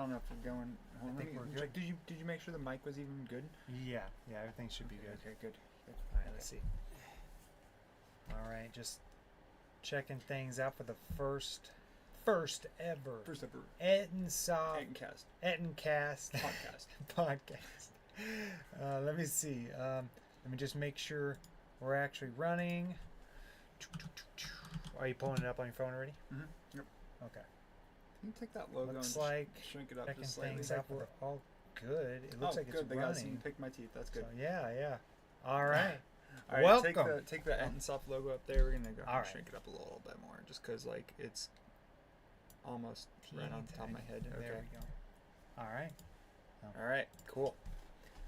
don't know if we're going. I think we're good. Did you make sure the mic was even good? Yeah, everything should be good. Okay, good. All right, let's see. All right, just checking things out for the first ever Ettincast Ettincast podcast. Let me see. Let me just make sure we're actually running. Are you pulling it up on your phone already? Mm-hmm. Yep. Okay. Can you take that logo Looks and like shrink it up checking just slightly? things out. We're all good. It looks like it's good. They got running. pick my teeth. That's good. So, yeah. All right. All right. Welcome. Take the Ettinsoft logo up there. We're gonna go All right. shrink it up a little bit more, just because like it's almost right on top of my head. Okay. There we go. All right. All right. Cool.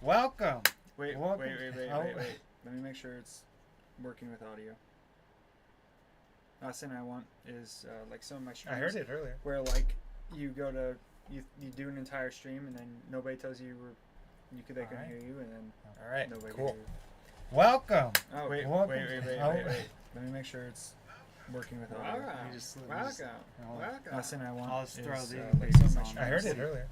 Welcome. Wait. Oh. Let me make sure it's working with audio. Last thing I want is like some of my streams. I heard it earlier. Where like you go to you do an entire stream and then nobody tells you they can hear you and then all right. Nobody cool. can hear you. Welcome. Oh wait. Welcome. Wait. Let me make sure it's working with audio. Welcome. Last thing I want I'll just throw is the like some of my I streams. heard it earlier.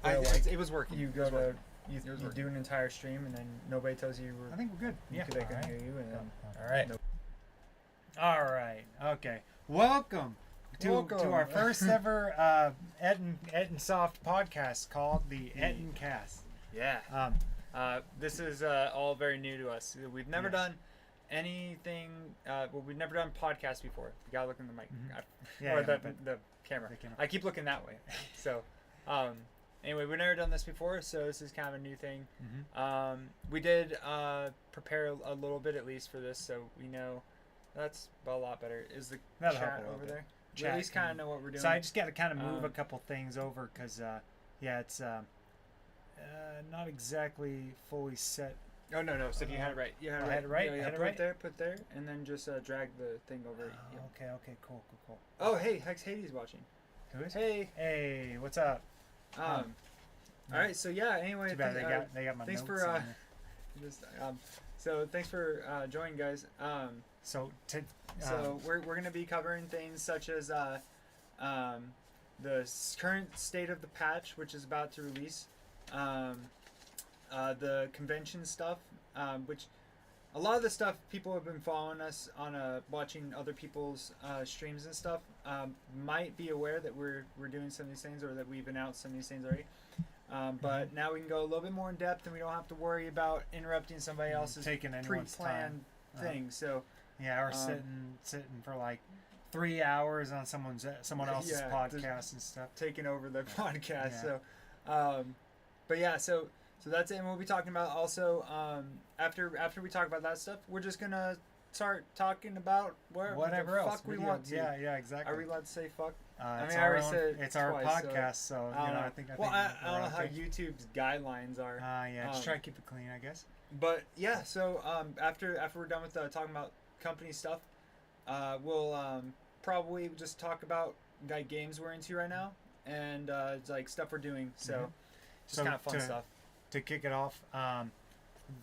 It was working. You go to you do an entire stream and then nobody tells you I think we're good. they can hear you and then all right. All right. Okay. Welcome to our first ever Ettinsoft podcast called the Ettincast. Yeah. This is all very new to us. We've never done anything. We've never done podcasts before. You gotta look in the mic. Mm-hmm. Or the camera. I keep looking that way. So, anyway, we've never done this before, so this is kind of a new thing. Mm-hmm. We did prepare a little bit at least for this, so we know that's a lot better. Is the chat over there? We at least kind of know what we're doing. So I just got to kind of move a couple things over because, it's not exactly fully set. Oh no! So you had it right. You had it right. Put there, and then just drag the thing over. Okay. Cool. Oh hey, Hex Hades watching. Who is? Hey, what's up? All right. So yeah. Anyway, too bad they got my thanks notes for so thanks for joining, guys. So we're gonna be covering things such as the current state of the patch, which is about to release. The convention stuff, which a lot of the stuff people have been following us on watching other people's streams and stuff might be aware that we're doing some of these things or that we've announced some of these things already. But now we can go a little bit more in depth and we don't have to worry about interrupting somebody else's pre-planned thing. So or sitting for like 3 hours on someone else's podcast and stuff, taking over the podcast. So but yeah, so that's it. And we'll be talking about also after we talk about that stuff, we're just gonna start talking about whatever the else fuck we want to. Yeah, exactly. Are we allowed to say fuck? I said it's our twice, podcast, so I think. Well, I don't know how YouTube's guidelines are. Just try to keep it clean, I guess. But yeah, so after we're done with talking about company stuff, we'll probably just talk about like games we're into right now and like stuff we're doing. So just kind of fun stuff. To kick it off,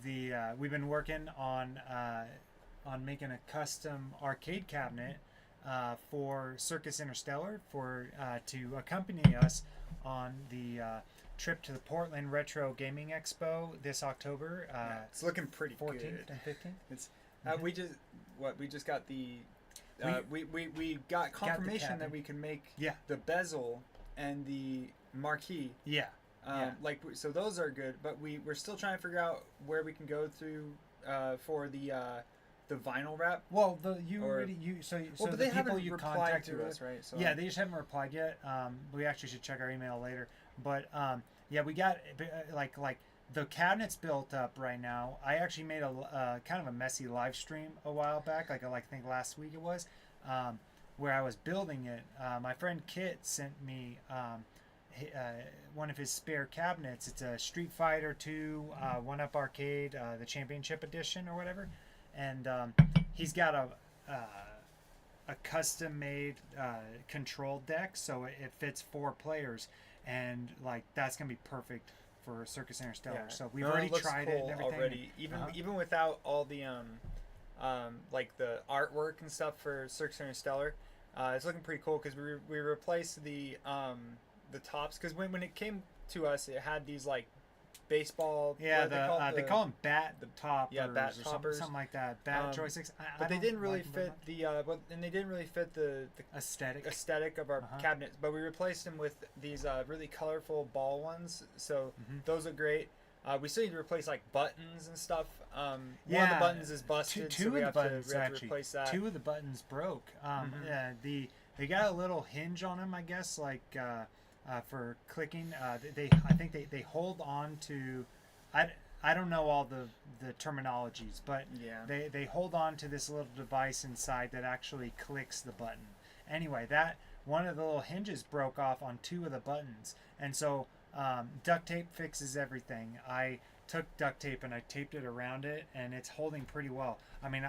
we've been working on making a custom arcade cabinet for Circus Interstellar to accompany us on the trip to the Portland Retro Gaming Expo this October. It's looking pretty 14th good. and 15th. It's we just got the we got confirmation that we can make the bezel and the marquee. So those are good, but we're still trying to figure out where we can go through for the vinyl wrap. Well, the they haven't you replied contacted to us, right? So they just haven't replied yet. We actually should check our email later. But we got like the cabinet's built up right now. I actually made a kind of a messy live stream a while back, I think last week it was, where I was building it. My friend Kit sent me one of his spare cabinets. It's a Street Fighter 2 1-Up Arcade, the Championship Edition or whatever, and he's got a custom-made control deck, so it fits 4 players, and like that's gonna be perfect for Circus Interstellar. So we've already tried it and everything. Already, even without all the like the artwork and stuff for Circus Interstellar, it's looking pretty cool because we replaced the tops, because when it came to us, it had these like baseball. Yeah, what are they call them bat toppers, bat or toppers. something like that. Bat joysticks. But they didn't really fit and they didn't really fit the aesthetic of our cabinets. But we replaced them with these really colorful ball ones. So those are great. We still need to replace like buttons and stuff. One of the buttons is busted, so we have to replace that. Two of the buttons broke. Yeah, they got a little hinge on them, I guess, like for clicking. I think they hold on to. I don't know all the terminologies, but they hold on to this little device inside that actually clicks the button. Anyway, that one of the little hinges broke off on two of the buttons, and so. Duct tape fixes everything. I took duct tape and I taped it around it, and it's holding pretty well. I mean,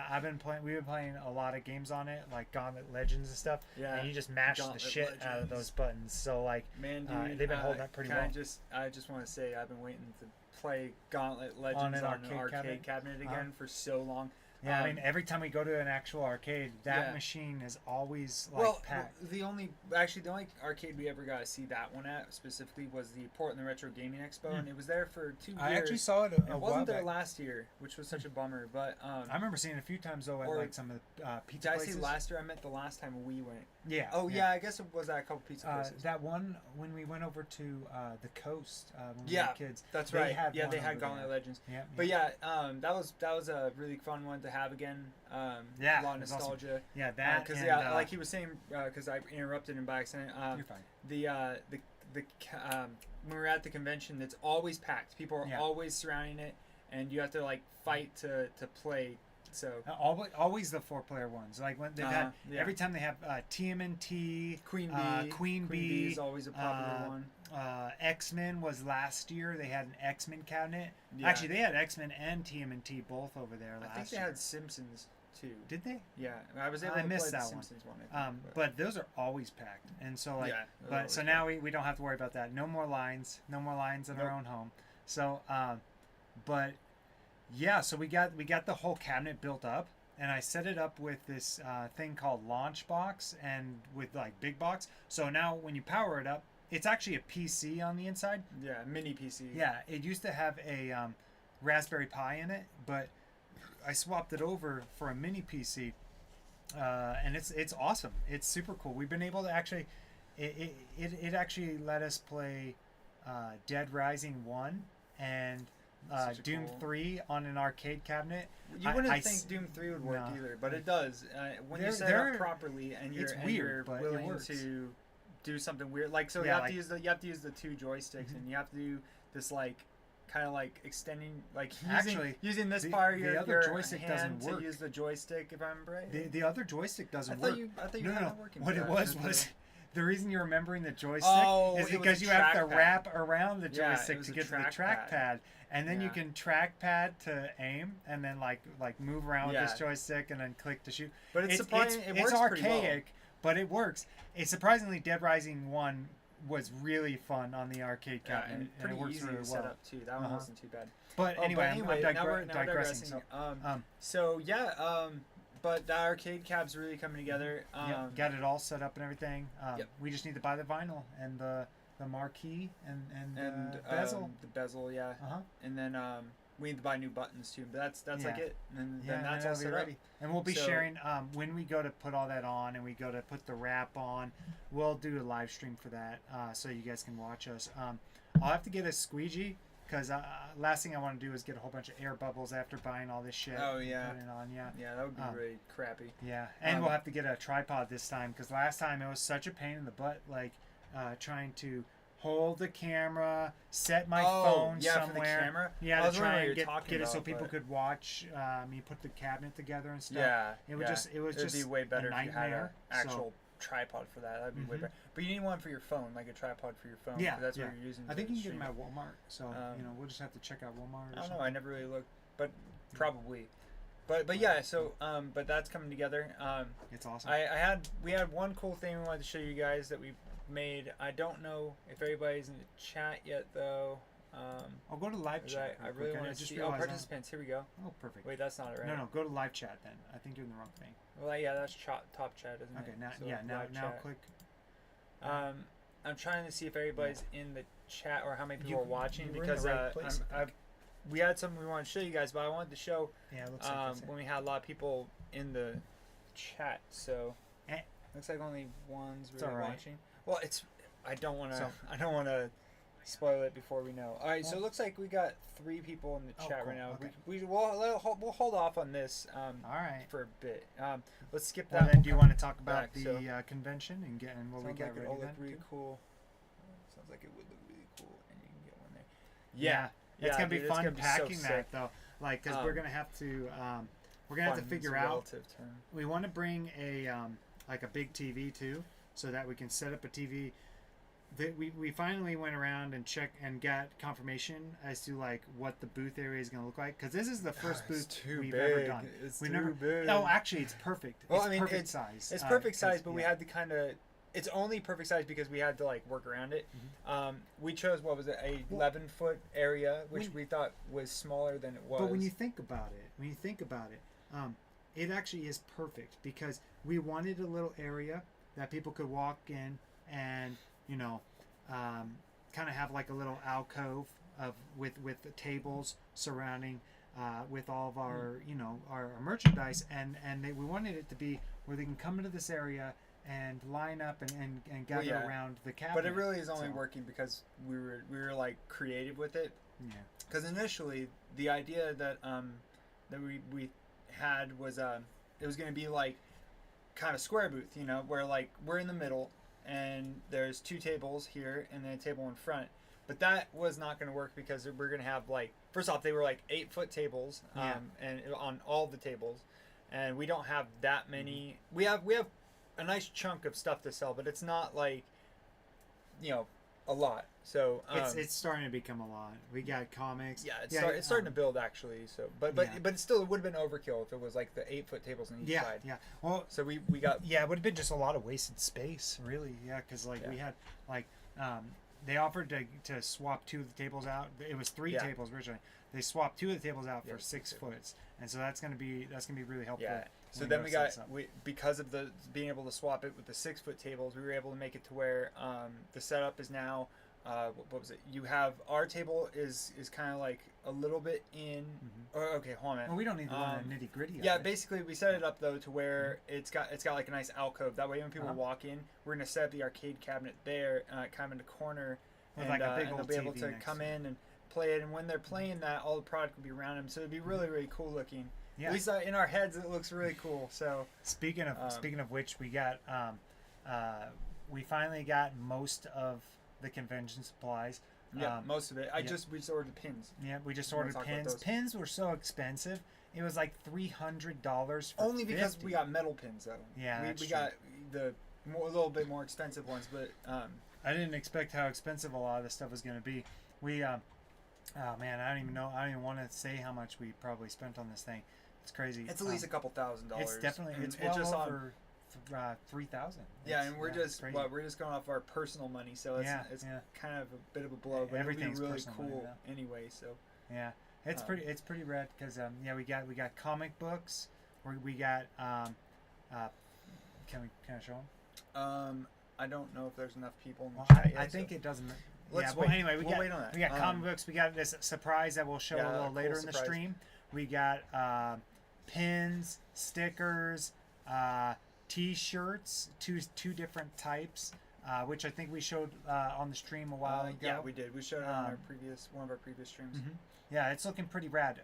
we've been playing a lot of games on it, like Gauntlet Legends and stuff. Yeah. And you just mash the shit out of those buttons. So like, man, dude, they've been holding up pretty well. I just want to say I've been waiting to play Gauntlet Legends on an arcade cabinet again for so long. Yeah, I mean, every time we go to an actual arcade, that machine is always packed. The only arcade we ever got to see that one at specifically was the Portland Retro Gaming Expo, and it was there for 2 years. I actually saw it. It wasn't there last year, which was such a bummer. But I remember seeing it a few times though at like some of the pizza places. Did I say last year? I meant the last time we went. Yeah. Oh yeah, I guess it was at a couple pizza places. That one when we went over to the coast when we were kids. That's right. They had Gauntlet Legends. Yeah. But that was a really fun one to have again. A lot of nostalgia. Awesome. Yeah, that because like he was saying, because I interrupted him by accident. You're fine. When we were at the convention, it's always packed. People are always surrounding it, and you have to like fight to play. So always the 4-player ones. Like when they've had every time they have TMNT, Queen Bee is always a popular one. X-Men was last year. They had an X-Men cabinet. Yeah. Actually, they had X-Men and TMNT both over there last year. I think they had Simpsons too. Did they? Yeah, I was able to play the Simpsons one. I think, but those are always packed, and so like, so now we don't have to worry about that. No more lines. No more lines in our own home. So, but. Yeah, so we got the whole cabinet built up, and I set it up with this thing called Launch Box and with like Big Box. So now when you power it up, it's actually a PC on the inside. Yeah, mini PC. Yeah, it used to have a Raspberry Pi in it, but I swapped it over for a mini PC, and it's awesome. It's super cool. We've been able to actually, it actually let us play Dead Rising 1 and Doom 3 on an arcade cabinet. You wouldn't think Doom 3 would work either, but it does. When you set it up properly and you're willing to do something weird, like you have to use the 2 joysticks, and you have to do this like kind of like extending, like using this part of your joystick hand doesn't work. To use the joystick, if I'm right. The other joystick doesn't work. I thought you had it working. What it was the reason you're remembering the joystick is because you have to wrap around the joystick to get to the trackpad. And then you can trackpad to aim, and then like move around with this joystick, and then click to shoot. But it's archaic, well. but it works. It's surprisingly Dead Rising 1 was really fun on the arcade cabinet, and it works easy really to set up too. That one wasn't too bad. But anyway, now we're digressing. But the arcade cab's really coming together. Got it all set up and everything. We just need to buy the vinyl and the marquee and the bezel. The bezel, and then we need to buy new buttons too. But that's like it. And then that's all set up. And we'll be sharing when we go to put all that on and we go to put the wrap on. We'll do a live stream for that, so you guys can watch us. I'll have to get a squeegee. Because last thing I want to do is get a whole bunch of air bubbles after buying all this shit. Oh, yeah. Put it on, Yeah, that would be really crappy. Yeah, and we'll have to get a tripod this time. Because last time it was such a pain in the butt, like trying to hold the camera, set my phone somewhere. For the camera? Yeah, to try and get it so people could watch me put the cabinet together and stuff. Yeah, it was It'd be way better if you had an actual tripod for that. That'd be way better. But you need one for your phone, like a tripod for your phone. Yeah, that's what you're using. I think you can get them at Walmart. So we'll just have to check out Walmart. I don't know. I never really looked, but probably. But yeah. So but that's coming together. It's awesome. We had one cool thing we wanted to show you guys that we made. I don't know if everybody's in the chat yet though. I'll go to live chat. I really want to see. Participants. Here we go. Oh, perfect. Wait, that's not it, right? No, go to live chat then. I think you're in the wrong thing. Well, yeah, that's top chat, isn't it? Okay, now click. I'm trying to see if everybody's in the chat or how many people are watching, you were in the because right place, we had something we wanted to show you guys, but I wanted to show yeah, it looks like when we had a lot of people in the chat. So Eh. looks like only one's It's really all right. watching. Well, I don't want to. So- I don't want to spoil it before we know. All right, so Well- it looks like we got 3 people in the Oh, chat cool. right now. Okay. We'll hold off on this all right. for a bit. Let's skip Well, that. then, do you want to talk about back, the so- convention and what we Sounds got like ready it'll then? look really too? cool. Sounds like it would look really cool, and you can get one there. Yeah, it's gonna be dude, it's fun gonna be so packing sick. that though. Like, because we're Um, gonna have to Fun figure is a out. relative term. We want to bring a like a big TV too, so that we can set up a TV. That we finally went around and checked and got confirmation as to like what the booth area is going to look like, because this is the first It's booth too we've big. ever done. It's We too never. big. No, actually, it's perfect. Well, It's I mean, perfect size. It's perfect size, 'cause, but we yeah. had to kind of. It's only perfect size because we had to like work around it. Mm-hmm. We chose, what was it, a 11-foot area, which we thought was smaller than it was. But when you think about it, it actually is perfect, because we wanted a little area that people could walk in and, you know, kind of have like a little alcove with the tables surrounding with all of our our merchandise, and we wanted it to be where they can come into this area and line up and gather yeah. around the cabinet. But it really is only So, working because we were like creative with it. Yeah. Because initially the idea that we had was it was going to be like kind of square booth, where like we're in the middle and there's 2 tables here and then a table in front. But that was not going to work because we're going to have like, first off, they were like 8-foot tables, and on all the tables, and we don't have that many. We have a nice chunk of stuff to sell, but it's not like, a lot. So It's starting to become a lot. We got comics. yeah, it's starting to build actually. So, but it still, it would have been overkill if it was like the 8-foot tables on each side. Yeah. Well, So we got it would have been just a lot of wasted space, really. Yeah, because like we had like they offered to swap 2 of the tables out. It was 3 tables originally. They swapped 2 of the tables out for 6 foots, and so that's gonna be really helpful. Yeah. So when then you we set got this up. because of the being able to swap it with the 6-foot tables, we were able to make it to where the setup is now. What was it? You have our table is kind of like a little bit in. Okay, hold on. A minute. Well, we don't need to go into nitty gritty. Yeah, basically we set it up though to where it's got like a nice alcove. That way when people Uh-huh. walk in, we're gonna set up the arcade cabinet there, kind of in the corner, With and, like a big and old they'll be able TV to next come to it. in and play it. And when they're playing that, all the product will be around them. So it'd be really really cool looking. Yeah. At least in our heads, it looks really cool. So Speaking of which, we got we finally got most of the convention supplies. yeah, most of it. yeah. We just ordered pins. Yeah, we just You wanna ordered talk about pins. those? Pins were so expensive. It was like $300 for Only because 50. we got metal pins though. Yeah, we that's true. got the a little bit more expensive ones, but I didn't expect how expensive a lot of this stuff was going to be. We, oh man, I don't even know. I don't even want to say how much we probably spent on this thing. It's crazy. it's at least a couple $1,000s. It's definitely And it's well just over 3,000. Yeah, It's- and we're it's crazy. we're just going off our personal money, so it's Yeah. kind of a bit of a blow, but Everything's it'll be really personal money cool now. anyway. So Yeah, it's Um, pretty rad because we got comic books. We got can I show them? I don't know if there's enough people in the Well, chat yet. I think it doesn't. Let's yeah, well, wait. anyway, We'll wait on that. We got comic books. We got this surprise that we'll show Yeah, a little cool later in the surprise. stream. We got pins, stickers, T-shirts, two different types, which I think we showed on the stream a while ago. yeah, we did. We showed it on Um, one of our previous streams. Mhm. Yeah, it's looking pretty rad.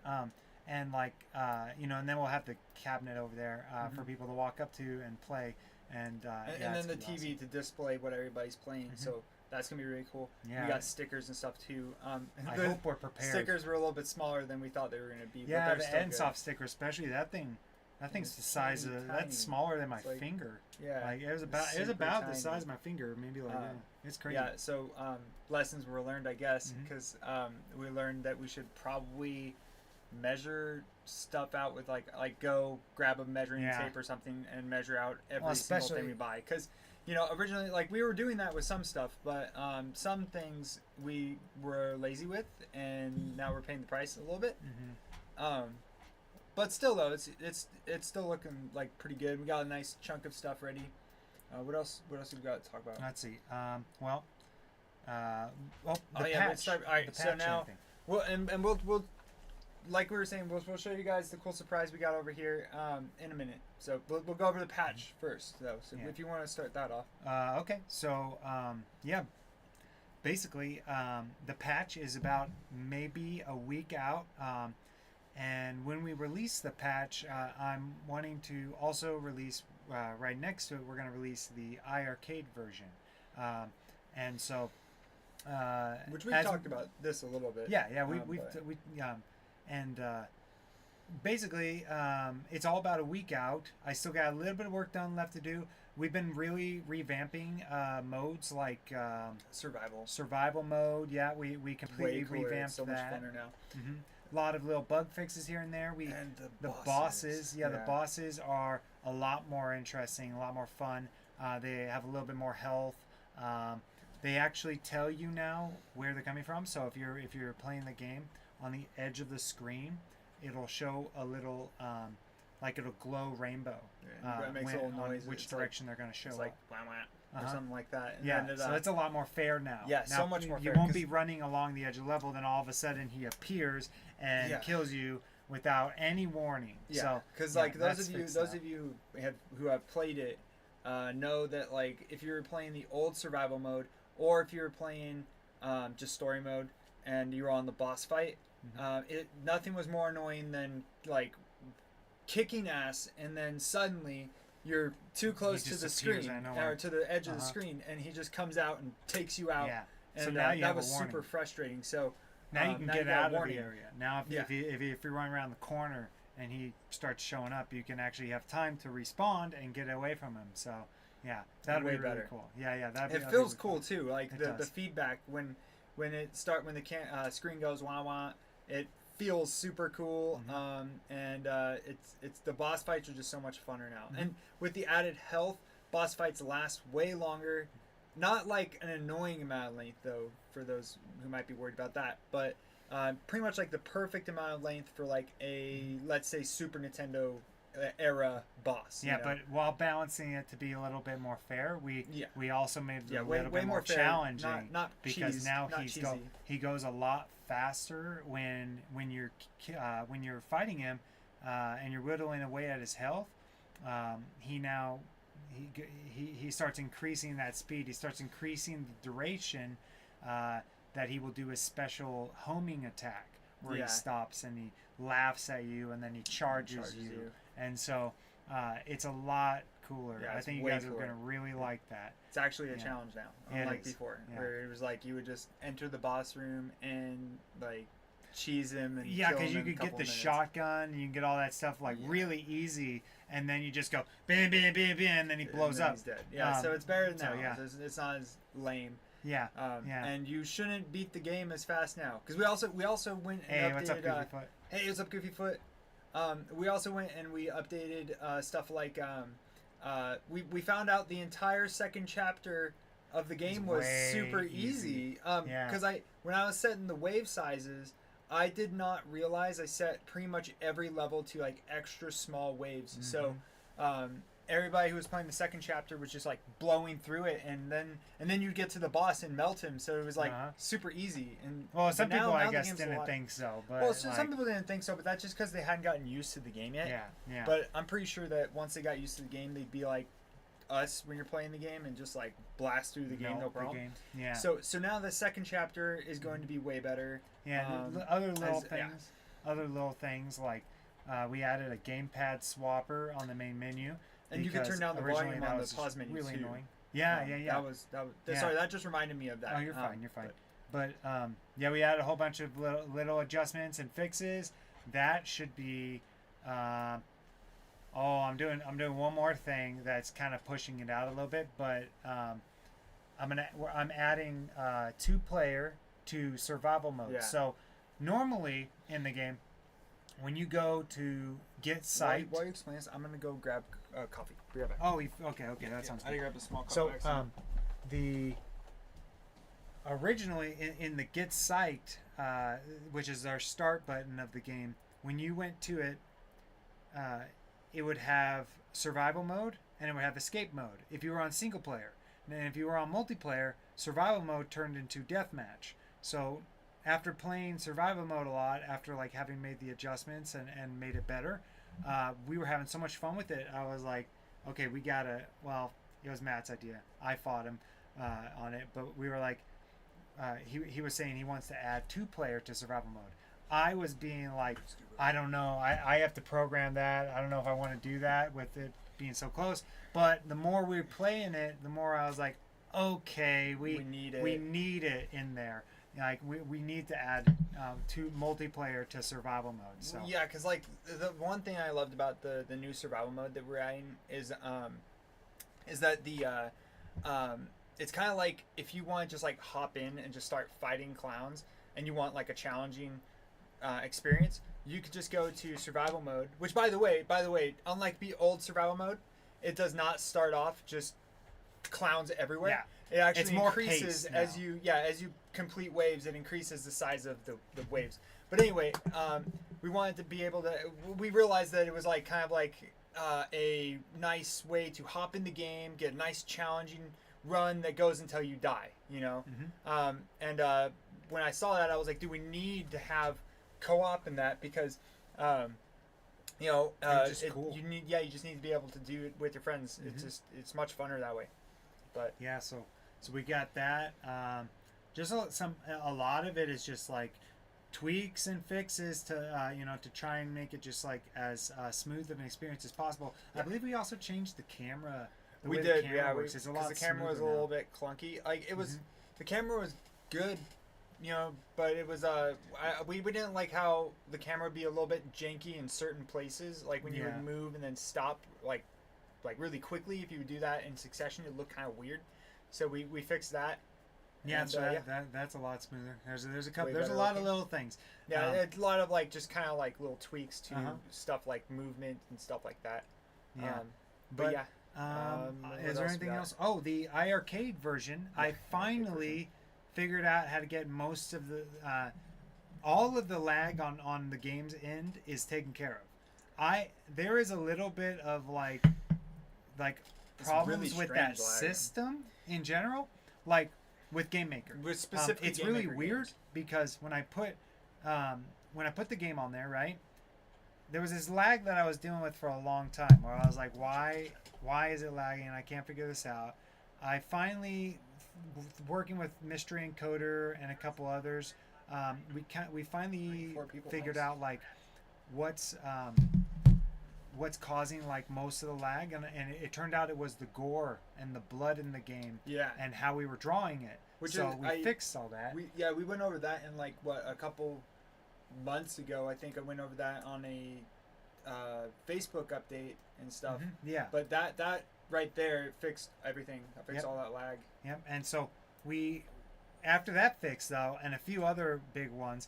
And like and then we'll have the cabinet over there for people to walk up to and play, and And then the TV to display what everybody's playing. So that's gonna be really cool. Yeah. We got stickers and stuff too. I The hope we're prepared. stickers were a little bit smaller than we thought they were gonna be. Yeah, but the they're still Ensoft sticker, especially that thing's It's the size tiny, of tiny. that's smaller than my It's like- finger. good. Yeah. Like it was it's about super the tiny. size of my finger, maybe like it's crazy. Yeah, so lessons were learned, I guess, Mhm. because we learned that we should probably measure stuff out with like go grab a measuring Yeah. tape or something and measure out every Well, single thing especially- we buy. Because originally like we were doing that with some stuff, but some things we were lazy with, and now we're paying the price a little bit. But still though, it's still looking like pretty good. We got a nice chunk of stuff ready. What else have we got to talk about? Let's see. Well, The yeah, patch. let's start. All right, The so patch now anything. we'll like we were saying, we'll show you guys the cool surprise we got over here in a minute. So we'll go over the patch first, though. So Yeah. if you want to start that off. Okay, so yeah, basically the patch is about maybe a week out, and when we release the patch, I'm wanting to also release right next to it. We're going to release the iiRcade version, and so Which we've talked about this a little bit. yeah, but- and basically it's all about a week out. I still got a little bit of work done left to do. We've been really revamping modes like survival mode. Yeah, we completely Way cooler. revamped It's so much that. funner now. A lot of little bug fixes here and there. And The bosses, the bosses are a lot more interesting, a lot more fun. They have a little bit more health. They actually tell you now where they're coming from. So if you're playing the game, on the edge of the screen, it'll show a little like it'll glow rainbow. It makes a little noise. Which direction they're going to show. It's like wah, wah, or something like that. And yeah, then so it's a lot more fair now. Yeah, now, so much more you fair. won't be running along the edge of the level, then all of a sudden he appears and kills you without any warning. Yeah, because so, like those of you who have played it know that like if you were playing the old survival mode or if you were playing just story mode and you were on the boss fight, nothing was more annoying than like kicking ass and then suddenly you're too close to the screen or to the edge of the screen and he just comes out and takes you out. Yeah. And so now you that have was a warning. super frustrating. So now you can get you out of warning. the area. Now if you're running around the corner and he starts showing up, you can actually have time to respawn and get away from him. So yeah, that'd be really cool. Yeah, it feels cool too. Like the does. feedback when the screen goes wah wah, it feels super cool. And it's the boss fights are just so much funner now. And with the added health, boss fights last way longer. Not like an annoying amount of length though, for those who might be worried about that, but pretty much like the perfect amount of length for like a let's say Super Nintendo era boss. Yeah, but while balancing it to be a little bit more fair, we also made it a little bit more fair, challenging. Not because cheese, now not he goes a lot faster when you're fighting him and you're whittling away at his health. He starts increasing that speed. He starts increasing the duration that he will do a special homing attack where he stops and he laughs at you and then he charges you. And so it's a lot cooler. Yeah, I think you guys are going to really like that. It's actually a challenge now, unlike before, where it was like you would just enter the boss room and like cheese him and kill because him you could get the minutes. shotgun, you can get all that stuff like really easy, and then you just go bam, bam, bam, bam, and then he blows and then up. He's dead. Yeah, so it's better than that. Yeah. It's not as lame. Yeah, And you shouldn't beat the game as fast now because we also went and updated. What's up, Goofyfoot? Hey, what's up, Goofyfoot? We also went and we updated stuff like we found out the entire second chapter of the game was super easy. Because when I was setting the wave sizes, I did not realize I set pretty much every level to like extra small waves. So everybody who was playing the second chapter was just like blowing through it, and then you'd get to the boss and melt him. So it was like super easy. And some people I guess didn't think so. But some people didn't think so, but that's just because they hadn't gotten used to the game yet. Yeah. But I'm pretty sure that once they got used to the game, they'd be like us when you're playing the game and just like blast through the game, no problem. Yeah. So now the second chapter is going to be way better. Yeah. Other little things like we added a gamepad swapper on the main menu. And you can turn down the volume on the pause menu really too. Annoying. Yeah. That was sorry, that just reminded me of that. Oh, you're fine. But we added a whole bunch of little adjustments and fixes. That should be. I'm doing one more thing that's kind of pushing it out a little bit, but I'm adding 2-player to survival mode. Yeah. So normally in the game, when you go to get site, while you explain this, I'm gonna go grab coffee. Be right back. Oh, okay, that sounds good. I grab a small cup. So originally in the get site, which is our start button of the game, when you went to it, it would have survival mode and it would have escape mode if you were on single player. And if you were on multiplayer, survival mode turned into deathmatch. So after playing survival mode a lot, after like having made the adjustments and made it better, we were having so much fun with it. I was like, okay, we gotta. Well, it was Matt's idea. I fought him on it, but we were like, he was saying he wants to add 2-player to survival mode. I was being like, I don't know. I have to program that. I don't know if I want to do that with it being so close. But the more we were playing it, the more I was like, okay, we need it in there. Like we need to add 2 multiplayer to survival mode. So yeah, because like the one thing I loved about the new survival mode that we're adding is that the it's kind of like if you want to just like hop in and just start fighting clowns and you want like a challenging experience, you could just go to survival mode. Which by the way, unlike the old survival mode, it does not start off just clowns everywhere. Yeah. It actually It's more increases paced as you complete waves. It increases the size of the waves. But anyway, we wanted to be able to. We realized that it was like kind of like a nice way to hop in the game, get a nice challenging run that goes until you die. You know, and when I saw that, I was like, do we need to have co-op in that because. Cool. You just need to be able to do it with your friends. It's much funner that way. But yeah, so we got that. Just a lot of it is just like tweaks and fixes to to try and make it just like as smooth of an experience as possible. Yeah. I believe we also changed the camera. We did, yeah. Works. It's a lot the camera was a little bit clunky. Like it was, the camera was good, but it was we didn't like how the camera would be a little bit janky in certain places, like when you would move and then stop like really quickly. If you would do that in succession, it looked kind of weird. So we fixed that. Yeah, and, so that's a lot smoother. There's a couple. Way There's a lot of little things. Yeah, it's a lot of like just kind of like little tweaks to stuff like movement and stuff like that. Yeah, but yeah. Is there anything else? Oh, the iiRcade version. Yeah, I finally figured out how to get most of the all of the lag on the game's end is taken care of. There is a little bit of like problems really with that lag. System in general, like with Game Maker. With specifically it's Game really Maker weird games. Because when I put the game on there, right, there was this lag that I was dealing with for a long time where I was like, why is it lagging? I can't figure this out. I finally, working with Mystery Encoder and a couple others, we finally figured out like what's causing like most of the lag, and it turned out it was the gore and the blood in the game, and how we were drawing it. So we fixed all that. We went over that in like a couple months ago. I think I went over that on a Facebook update and stuff. Yeah. But that right there fixed everything. I fixed all that lag. Yep. And so after that fix though, and a few other big ones,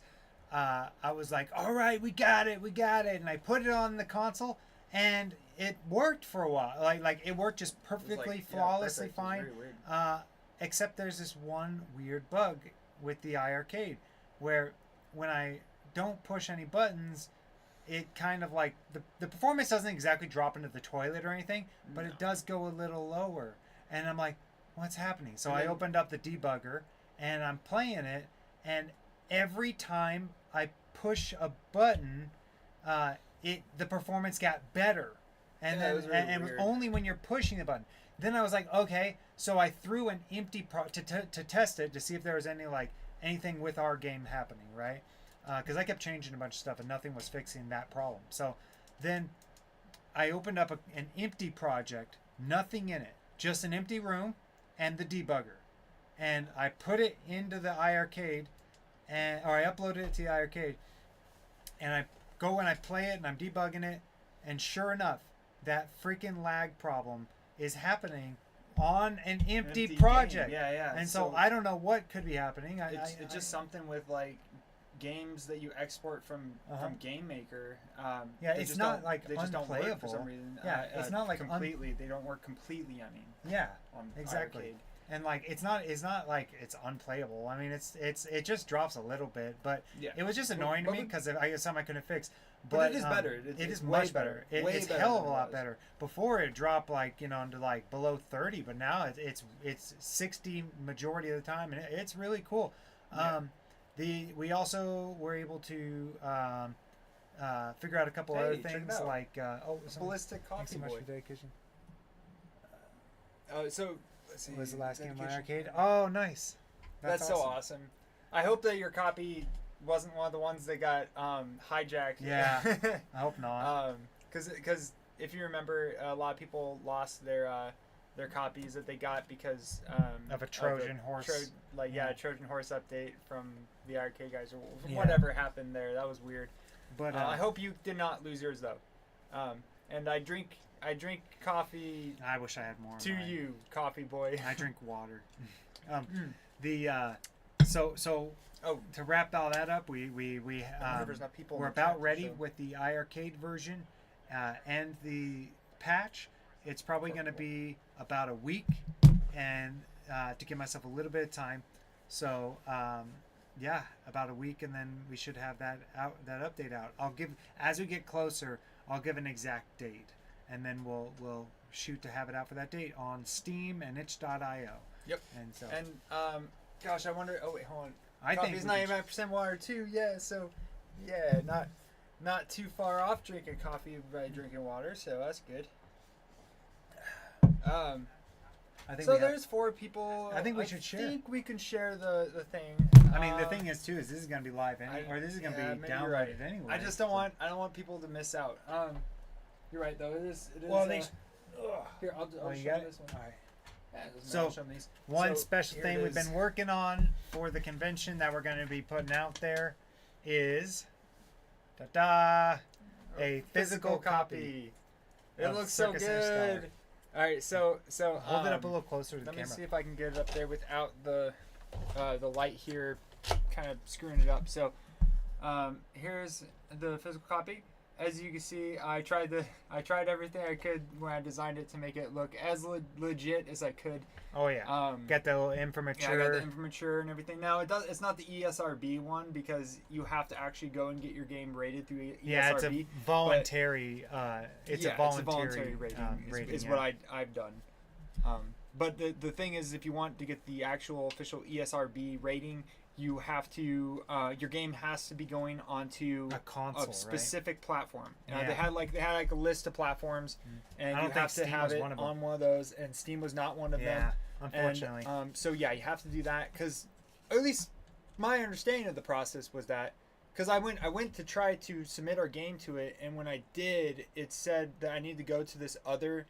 I was like, all right, we got it. And I put it on the console, and it worked for a while. Like it worked just perfectly, flawlessly fine. It was very weird. Except there's this one weird bug with the iiRcade, where when I don't push any buttons, it kind of like the performance doesn't exactly drop into the toilet or anything, but it does go a little lower. And I'm like, what's happening? So I opened up the debugger and I'm playing it, and every time I push a button, the performance got better. And then it was only when you're pushing the button. Then I was like, okay, so I threw an empty to test it to see if there was anything with our game happening, right? Because I kept changing a bunch of stuff and nothing was fixing that problem. So then I opened up an empty project, nothing in it, just an empty room and the debugger. And I put it into the iiRcade, or I uploaded it to the iiRcade, and I go and I play it and I'm debugging it, and sure enough, that freaking lag problem is happening on an empty project. Game. Yeah. And so I don't know what could be happening. It's just something with like games that you export from Game Maker. It's not like they just don't work for unplayable. some reason. Yeah, it's not like completely. They don't work completely. I mean. Yeah, on exactly. iiRcade. and like it's not like it's unplayable. I mean, it just drops a little bit, but Yeah. it was just annoying to me because I guess something I couldn't fix. But it is better. It is way much better. Way It's better hell of than a it lot was. better. Before it dropped like into like below 30, but now it's 60 majority of the time, and it's really cool. Yeah. We also were able to figure out a couple Hey, other check it things out. like Ballistic thanks Coffee so much Boy. for dedication. So let's see. What was the last game of Dedication. iiRcade? Oh, nice. That's so awesome. I hope that your copy wasn't one of the ones that got hijacked. Yeah. I hope not. Because if you remember, a lot of people lost their copies that they got because Of a Trojan horse. Trojan horse update from the arcade guys or Yeah. whatever happened there. That was weird. But I hope you did not lose yours though. And I drink coffee I wish I had more. to of mine. you, coffee boy. I drink water. So Oh, to wrap all that up, we're there's not people in we're the chat about ready to show. with the iiRcade version and the patch. It's probably going to be about a week, and to give myself a little bit of time. So yeah, about a week, and then we should have that update out. I'll give as we get closer. I'll give an exact date, and then we'll shoot to have it out for that date on Steam and itch.io. Yep. And so And gosh, I wonder. Oh wait, hold on. I think Coffee's we could- 99% water too. Yeah, so yeah, not too far off drinking coffee by drinking water. So that's good. I think So we have- there's 4 people. I think we should share. I think we can share the thing. I mean, the thing is too is this is going to be live or this is going to be maybe you're right. downloaded anyway. I just don't want people to miss out. You're right though. It is. Well, they. Here, I'll Oh, you show got you it. this one. All right. Yeah, it doesn't So, matter, I'll show 'em these. One So, special here thing it we've is. been working on for the convention that we're going to be putting out there is a physical copy. It of looks so Circus Interstellar. good. All right, so Hold it up a little closer to the Let me camera. see if I can get it up there without the light here kind of screwing it up. So here's the physical copy. As you can see, I tried everything I could when I designed it to make it look as legit as I could. Oh yeah. Got the little imprimatur. Yeah, I got the imprimatur and everything. Now it's not the ESRB one because you have to actually go and get your game rated through ESRB. Yeah, it's a voluntary. It's a voluntary rating. Is yeah. what I've done. But the thing is, if you want to get the actual official ESRB rating, you have to your game has to be going onto a console, specific platform. Yeah. They had like a list of platforms, and I don't you think have to Steam have was it one of them. on one of those. And Steam was not one of them. Yeah, unfortunately. And, so yeah, you have to do that because, at least my understanding of the process was that because I went to try to submit our game to it, and when I did, it said that I need to go to this other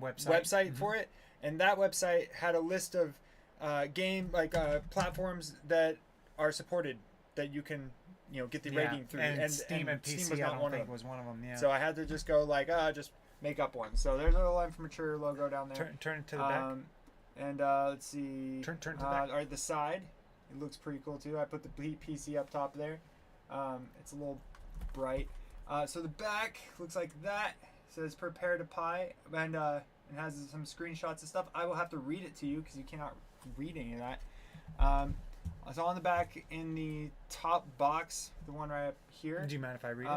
website for it, and that website had a list of platforms that are supported that you can get the rating through, and Steam and PC was not I don't one of think them. was one of them. Yeah. So I had to just go just make up one. So there's a little imprimatur logo down there. Turn it to the back. And let's see. Turn to the back. Or the side. It looks pretty cool too. I put the PC up top there. It's a little bright. So the back looks like that. It says prepare to pie, and it has some screenshots and stuff. I will have to read it to you because you cannot read any of that. So on the back in the top box, the one right up here. Do you mind if I read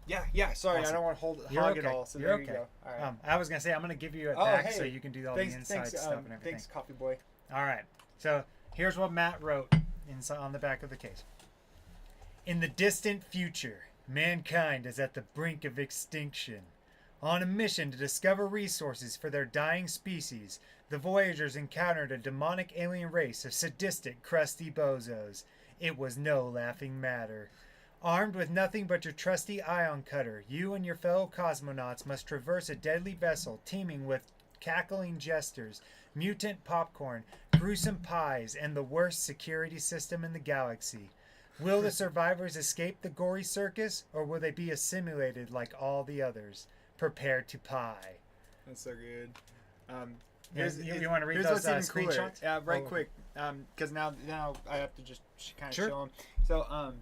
it? Yeah. Sorry, Awesome. I don't want to You're hog okay. it all. So You're there okay. you go. All right. I was gonna say I'm gonna give you a Oh, deck hey. so you can do all Thanks, the inside stuff and everything. Thanks, Coffee Boy. All right. So here's what Matt wrote on the back of the case. In the distant future, mankind is at the brink of extinction. On a mission to discover resources for their dying species, the Voyagers encountered a demonic alien race of sadistic, crusty bozos. It was no laughing matter. Armed with nothing but your trusty ion cutter, you and your fellow cosmonauts must traverse a deadly vessel teeming with cackling jesters, mutant popcorn, gruesome pies, and the worst security system in the galaxy. Will the survivors escape the gory circus, or will they be assimilated like all the others? Prepare to pie. That's so good. You want to read here's those what's even cooler. screenshots? Yeah, right Oh. quick. Because now I have to just kind of Sure. show them. So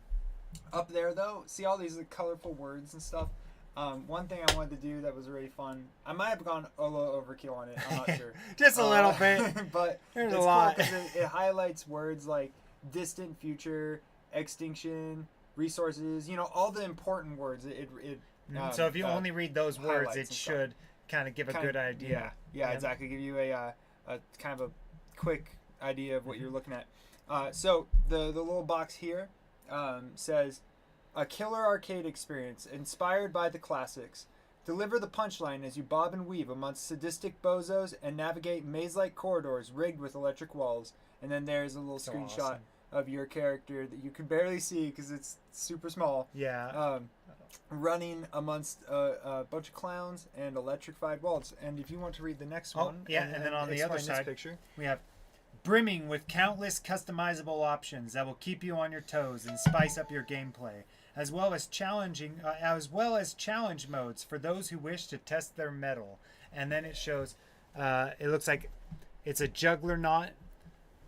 up there though, see all these colorful words and stuff. One thing I wanted to do that was really fun. I might have gone a little overkill on it. I'm not sure. Just a little bit. But There's it's a lot. cool 'cause it highlights words like distant future, extinction, resources. You know, all the important words. So if you only read those words, highlights it and should kind of give a good idea. Yeah, exactly. Give you a kind of a quick idea of what you're looking at. So the little box here says, a killer arcade experience inspired by the classics. Deliver the punchline as you bob and weave amongst sadistic bozos and navigate maze-like corridors rigged with electric walls. And then there's a little screenshot awesome. of your character that you can barely see because it's super small. Yeah. Running amongst a bunch of clowns and electrified walls. And if you want to read the next one, and then on the other explain this side, picture. we have brimming with countless customizable options that will keep you on your toes and spice up your gameplay, as well as challenge modes for those who wish to test their mettle. And then it shows, it looks like it's a juggler knot.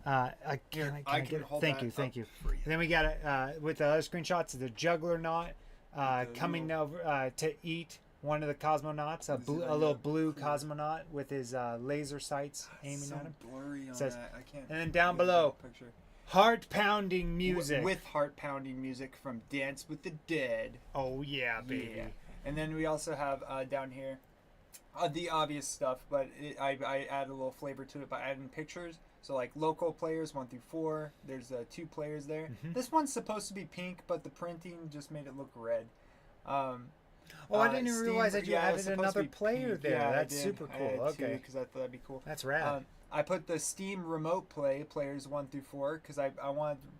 I can hold thank you. And then we got with the other screenshots, the juggler knot coming over to eat one of the cosmonauts, a little blue cosmonaut with his laser sights aiming at him. Blurry on Says, that. I can't. And then down below, heart-pounding music. With heart-pounding music from Dance with the Dead. Oh yeah, baby. Yeah. And then we also have down here the obvious stuff, but I add a little flavor to it by adding pictures. So like local players 1 through 4. There's 2 players there. Mm-hmm. This one's supposed to be pink, but the printing just made it look red. I didn't even realize that you added another player there. Yeah, that's super cool. Okay, because I thought that'd be cool. That's rad. I put the Steam Remote Play players 1 through 4 because I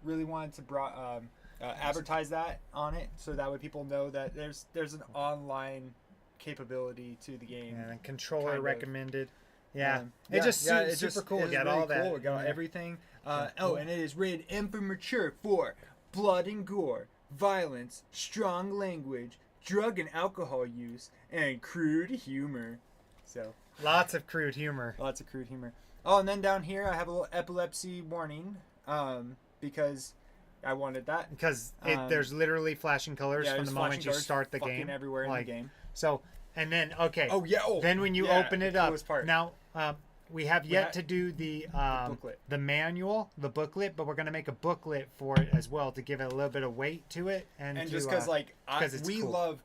really wanted to advertise that on it, so that way people know that there's an online capability to the game. And controller recommended. Yeah, it's super cool. It got really all that. Cool. It got everything. And it is rated M for mature for blood and gore, violence, strong language, drug and alcohol use, and crude humor. So lots of crude humor. Oh, and then down here I have a little epilepsy warning, because I wanted that. Because there's literally flashing colors from the moment you start the game. Everywhere in the game. So, and then then when you open it up, now we have yet to do the booklet. the manual, the booklet, but we're gonna make a booklet for it as well to give it a little bit of weight to it, and just because we love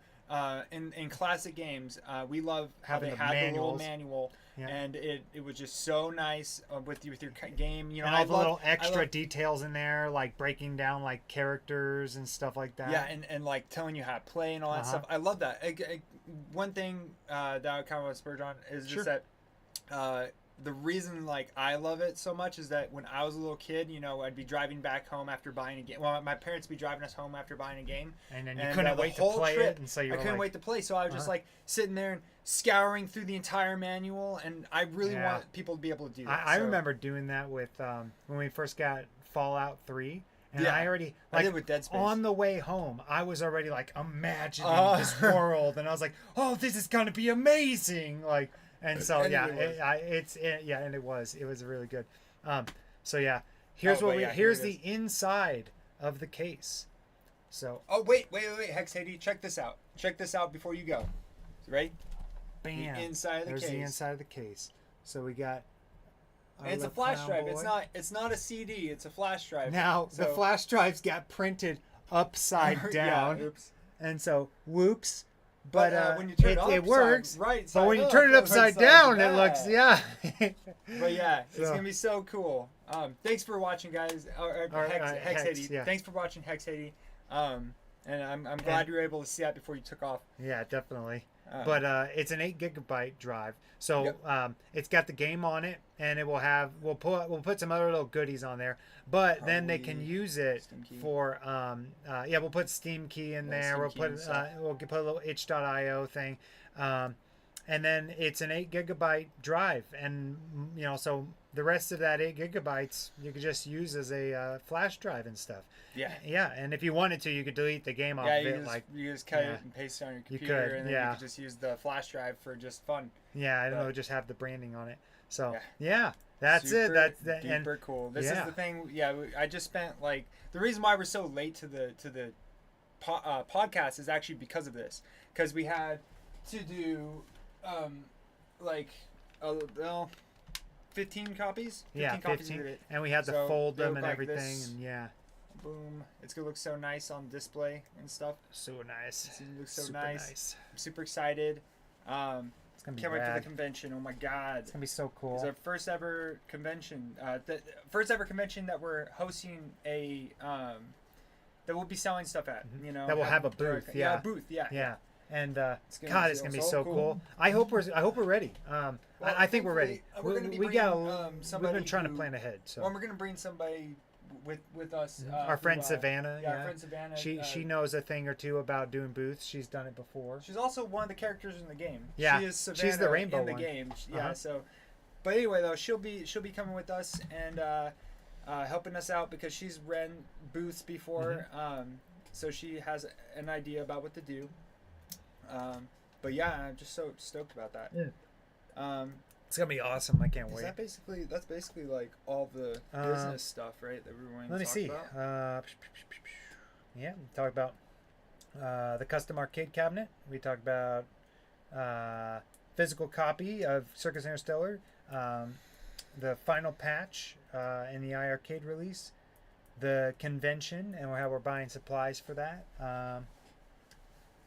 in classic games, we love how they had the little manual. Yeah. And it was just so nice with your game. You know, and all the little extra details in there, like breaking down like characters and stuff like that. Yeah, and like telling you how to play and all that stuff. I love that. One thing that I kind of want to spurge on is just that the reason like I love it so much is that when I was a little kid, you know, I'd be driving back home after buying a game. Well, my parents would be driving us home after buying a game, and then you couldn't wait to play it, and so I couldn't wait to play. So I was just like sitting there and scouring through the entire manual, and I really want people to be able to do that. I remember doing that with when we first got Fallout 3. And I already, I did with Dead Space. On the way home, I was already like imagining this world, and I was like, "Oh, this is gonna be amazing!" Like, and so and it was really good. Here's here's the inside of the case. So. Oh wait, Hex Haiti, check this out. Check this out before you go. Ready? Bam. The inside of the case. There's the inside of the case. So we got. And it's a flash drive. It's not a CD. It's a flash drive. Now the flash drives got printed upside down. Oops. And so whoops. But when you turn it works. Right. But when you turn it upside down, it looks But yeah, it's gonna be so cool. Thanks for watching, guys. Hex Haiti. Yeah. Thanks for watching Hex Haiti. And I'm glad you were able to see that before you took off. Yeah, definitely. But it's an 8 gigabyte drive, so it's got the game on it, and it will have we'll put some other little goodies on there. But then they can use it for we'll put Steam Key in there. We'll put a little itch.io thing, and then it's an 8 gigabyte drive, and so the rest of that 8 gigabytes you could just use as a flash drive and stuff. Yeah, and if you wanted to, you could delete the game off of it. You just cut it and paste it on your computer, and then you could just use the flash drive for just fun. Yeah, I don't know, just have the branding on it. So that's it. That's super cool. This is the thing. Yeah, I just spent the reason why we're so late to the podcast is actually because of this. because we had to do like well, 15 copies. 15 copies of it. And we had to So fold they them look and like everything, this. and yeah, Boom! It's gonna look so nice on display and stuff. so nice. It looks so Super nice. I'm super excited. It's gonna be Can't wait for the rad. convention. Oh my god! It's gonna be so cool. It's our first ever convention. The first ever convention that we're hosting a that we'll be selling stuff at. You know, That will have a booth, Yeah, yeah. a booth. Yeah. Yeah, and It's gonna God, be it's gonna be so so cool. cool. I hope we're ready. Well, I think we're ready. thankfully, we're gonna be We got. bringing, We've somebody been trying to who- plan ahead. So Well, we're gonna bring somebody with us. our friend who, Savannah. Yeah, our friend Savannah. She knows a thing or two about doing booths. She's done it before. She's also one of the characters in the game. Yeah, she is Savannah she's the rainbow in the one. game. Yeah, Uh-huh. so. But anyway, though, she'll be coming with us and helping us out because she's ran booths before, so she has an idea about what to do. But yeah, I'm just so stoked about that. Yeah. It's gonna be awesome. I can't Is wait. that's basically like all the business stuff, right? That we wanted Let to me talk see. about. Yeah, we talked about the custom arcade cabinet. We talked about physical copy of Circus Interstellar, the final patch in the iiRcade release, the convention, and how we're buying supplies for that.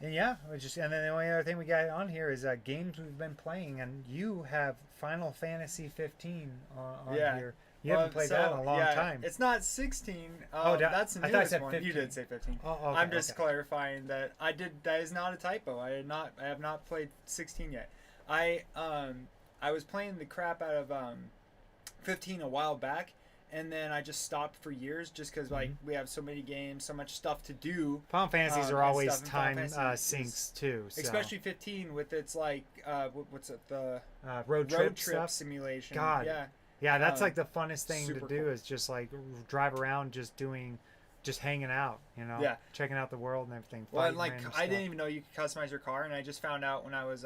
And yeah, and then the only other thing we got on here is games we've been playing, and you have Final Fantasy 15 on Yeah. here. You haven't played that in a long time. It's not 16. Oh, That's the I thought I newest said one. 15. You did say 15. Oh, okay, I'm just okay. clarifying that I did. That is not a typo. I have not played 16 yet. I was playing the crap out of 15 a while back, and then I just stopped for years just because like we have so many games, so much stuff to do. Final Fantasies are and always stuff, and Final time Fantasy is- syncs too. So. Especially 15 with its like what's it, the road trip stuff. simulation. God. Yeah. Yeah, that's like the funnest thing to super do cool. is just like drive around, just hanging out, Yeah. checking out the world and everything. Well, and fighting like random I didn't stuff. even know you could customize your car, and I just found out when I was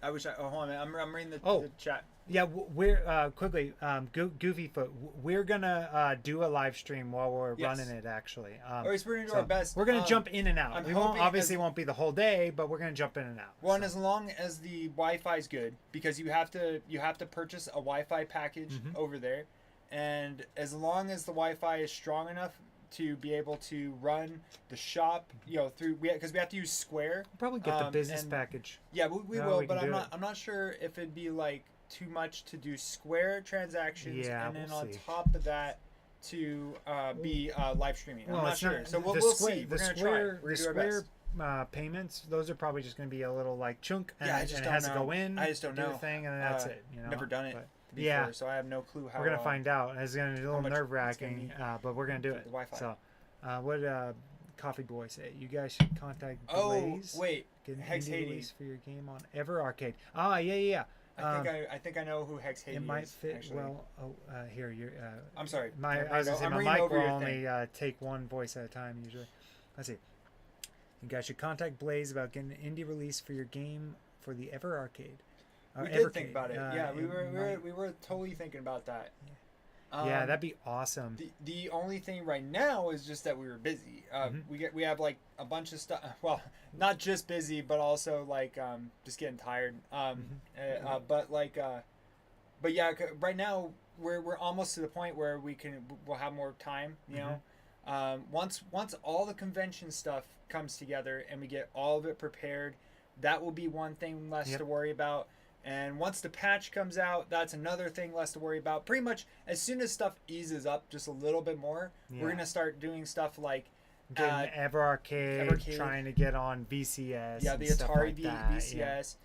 I wish I. Oh, hold on, a minute. I'm reading the chat. Yeah, we're quickly, Goofy Foot. We're gonna do a live stream while we're Yes. running it. Actually, Or we're gonna do our best. We're gonna jump in and out. I'm We won't hoping obviously as- won't be the whole day, but we're gonna jump in and out. One, as long as the Wi-Fi is good, because you have to purchase a Wi-Fi package over there, and as long as the Wi-Fi is strong enough to be able to run the shop, through because we have to use Square. We'll probably get the business and- package. Yeah, we No, will, we but can do I'm not sure if it'd be like too much to do Square transactions, Yeah, and then we'll on see. top of that to be live streaming. I'm not it's sure, so the we'll Square- see. The We're gonna try. Square, We're the gonna do our Square best. payments, those are probably just going to be a little like chunk, and, Yeah, I just and it don't has to know. go in. I just don't do know. the thing, and then that's it. Never done it But before, yeah. so I have no clue how. we're gonna find out. It's gonna be a little much nerve it's gonna wracking, be but we're gonna do the it. Wi-Fi. So, what did Coffee Boy say? You guys should contact Blaze. Oh wait, Get an Hex indie Hades. release for your game on EverArcade. Ah, yeah. I think I know who Hex Hades It is. might fit actually. well. Here, you're. I'm sorry. I was gonna say I'm my reading mic over will your only thing. take one voice at a time usually. Let's see. You guys should contact Blaze about getting an indie release for your game for the EverArcade. We did think about it. Yeah, we might- were totally thinking about that. Yeah, that'd be awesome. The only thing right now is just that we were busy. We have like a bunch of stuff. Well, not just busy, but also like just getting tired. But yeah, right now we're almost to the point where we'll have more time. You know, once all the convention stuff comes together and we get all of it prepared, that will be one thing less to worry about. And once the patch comes out, that's another thing less to worry about. Pretty much as soon as stuff eases up just a little bit more, we're gonna start doing stuff like getting EverArcade, trying to get on VCS. Yeah, the and stuff Atari like that, VCS.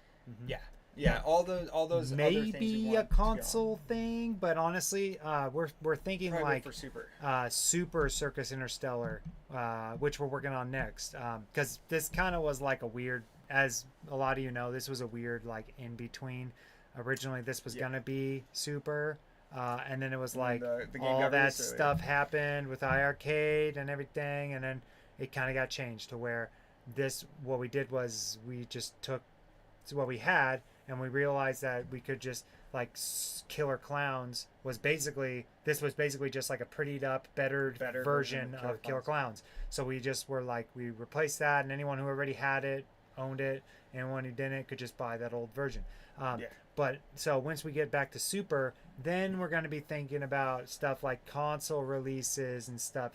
Yeah. Yeah, all those other things we maybe want a to go on. console thing, but honestly, we're thinking Probably like for Super. Super Circus Interstellar, which we're working on next. Because this kind of was like a weird, as a lot of you know, this was a weird like in between. Originally, this was gonna be Super, and then it was like the game all got that released earlier. stuff happened with iiRcade and everything, and then it kind of got changed to where what we did was we just took what we had and we realized that we could just like Killer Clowns was basically just like a prettied up, better version of Killer Clowns. So we just were like, we replaced that, and anyone who already had it owned it, and anyone who didn't could just buy that old version. But so once we get back to Super, then we're going to be thinking about stuff like console releases and stuff.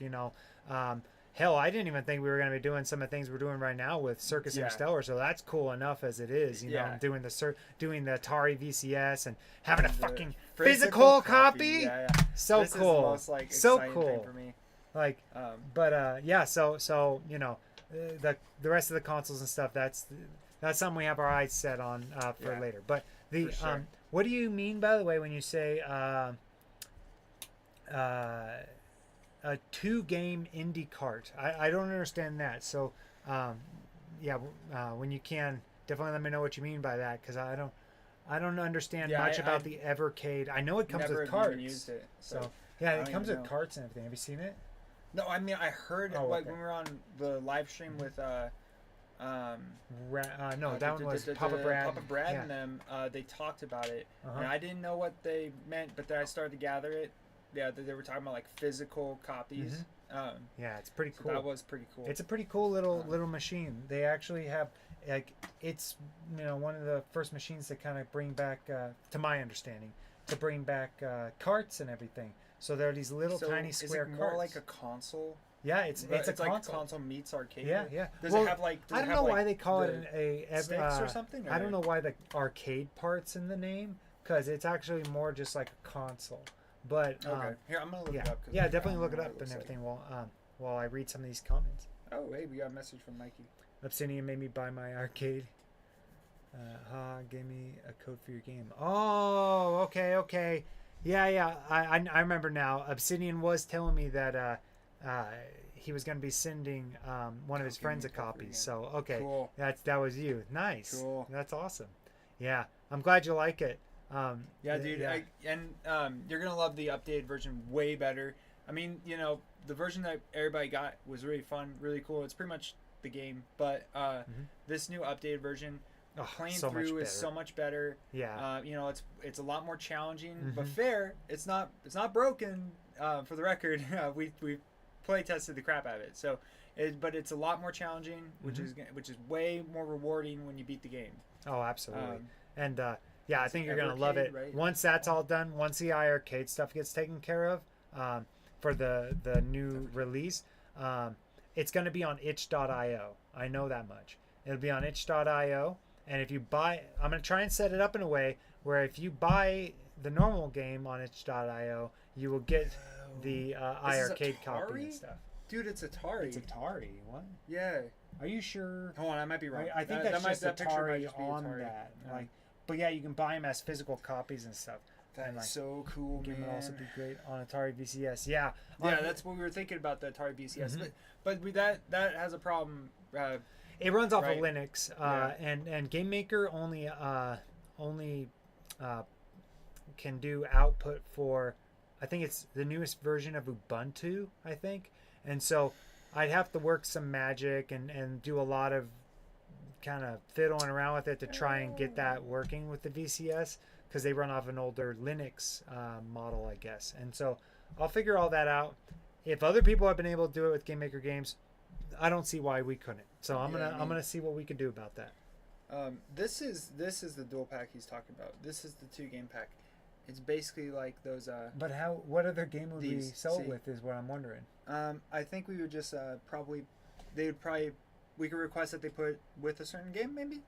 Hell, I didn't even think we were going to be doing some of the things we're doing right now with Circus Interstellar, so that's cool enough as it is. You know, doing the Atari VCS and having a fucking physical copy. So this cool. Is the most, so exciting cool thing for me. So the rest of the consoles and stuff, that's something we have our eyes set on for later. But what do you mean, by the way, when you say a 2-game indie cart? I don't understand that. So when you can, definitely let me know what you mean by that, because I don't understand much about the iiRcade. I know it comes with carts. Even used it, so it comes with carts and everything. Have you seen it? No, I mean, I heard when we were on the live stream with that one was Papa Brad. Papa Brad and them. They talked about it, and I didn't know what they meant, but then I started to gather it. Yeah, they were talking about like physical copies. It's pretty cool. So that was pretty cool. It's a pretty cool little machine. They actually have it's one of the first machines to kind of bring back, to my understanding, carts and everything. So there are these little tiny square carts. Is it more like a console? Yeah, it's a console. Like console meets arcade. Yeah. Does it have like? I don't know why they call it a sticks or something. Or? I don't know why the arcade part's in the name, because it's actually more just like a console. But here, I'm gonna look it up. Definitely look it up and everything while I read some of these comments. Oh, hey, we got a message from Mikey. Obsidian made me buy my arcade. Gave me a code for your game. Oh, okay. Yeah. I remember now. Obsidian was telling me that he was going to be sending one of his friends a copy. So cool. that was you. Nice. Cool. That's awesome. Yeah, I'm glad you like it. Dude, you're gonna love the updated version way better. I mean, the version that everybody got was really fun, really cool. It's pretty much the game, but this new updated version, playing through is so much better. Yeah. It's a lot more challenging, but fair. It's not broken. For the record, we play tested the crap out of it. So, but it's a lot more challenging, which is way more rewarding when you beat the game. Oh, absolutely. I think you're going to love it. Right? Once that's all done, once the iiRcade stuff gets taken care of for the new release, it's going to be on itch.io. I know that much. It'll be on itch.io. And if you buy, I'm going to try and set it up in a way where if you buy the normal game on itch.io, you will get the iiRcade copy and stuff. Dude, it's Atari. It's Atari. What? Yeah. Are you sure? Hold on, I might be wrong. I think that's just Atari on that. But yeah, you can buy them as physical copies and stuff. That's so cool, man. Game would also be great on Atari VCS. Yeah. That's what we were thinking about, the Atari VCS. But that has a problem. It runs off of Linux, and Game Maker only can do output for, I think it's the newest version of Ubuntu, I think. And so I'd have to work some magic and do a lot of kind of fiddling around with it to try and get that working with the VCS, because they run off an older Linux model, I guess. And so I'll figure all that out. If other people have been able to do it with Game Maker games, I don't see why we couldn't. So I'm gonna see what we can do about that. This is the dual pack he's talking about. This is the 2-game pack. It's basically like those. But what other game would we sell with is what I'm wondering. I think we would just we could request that they put with a certain game, maybe.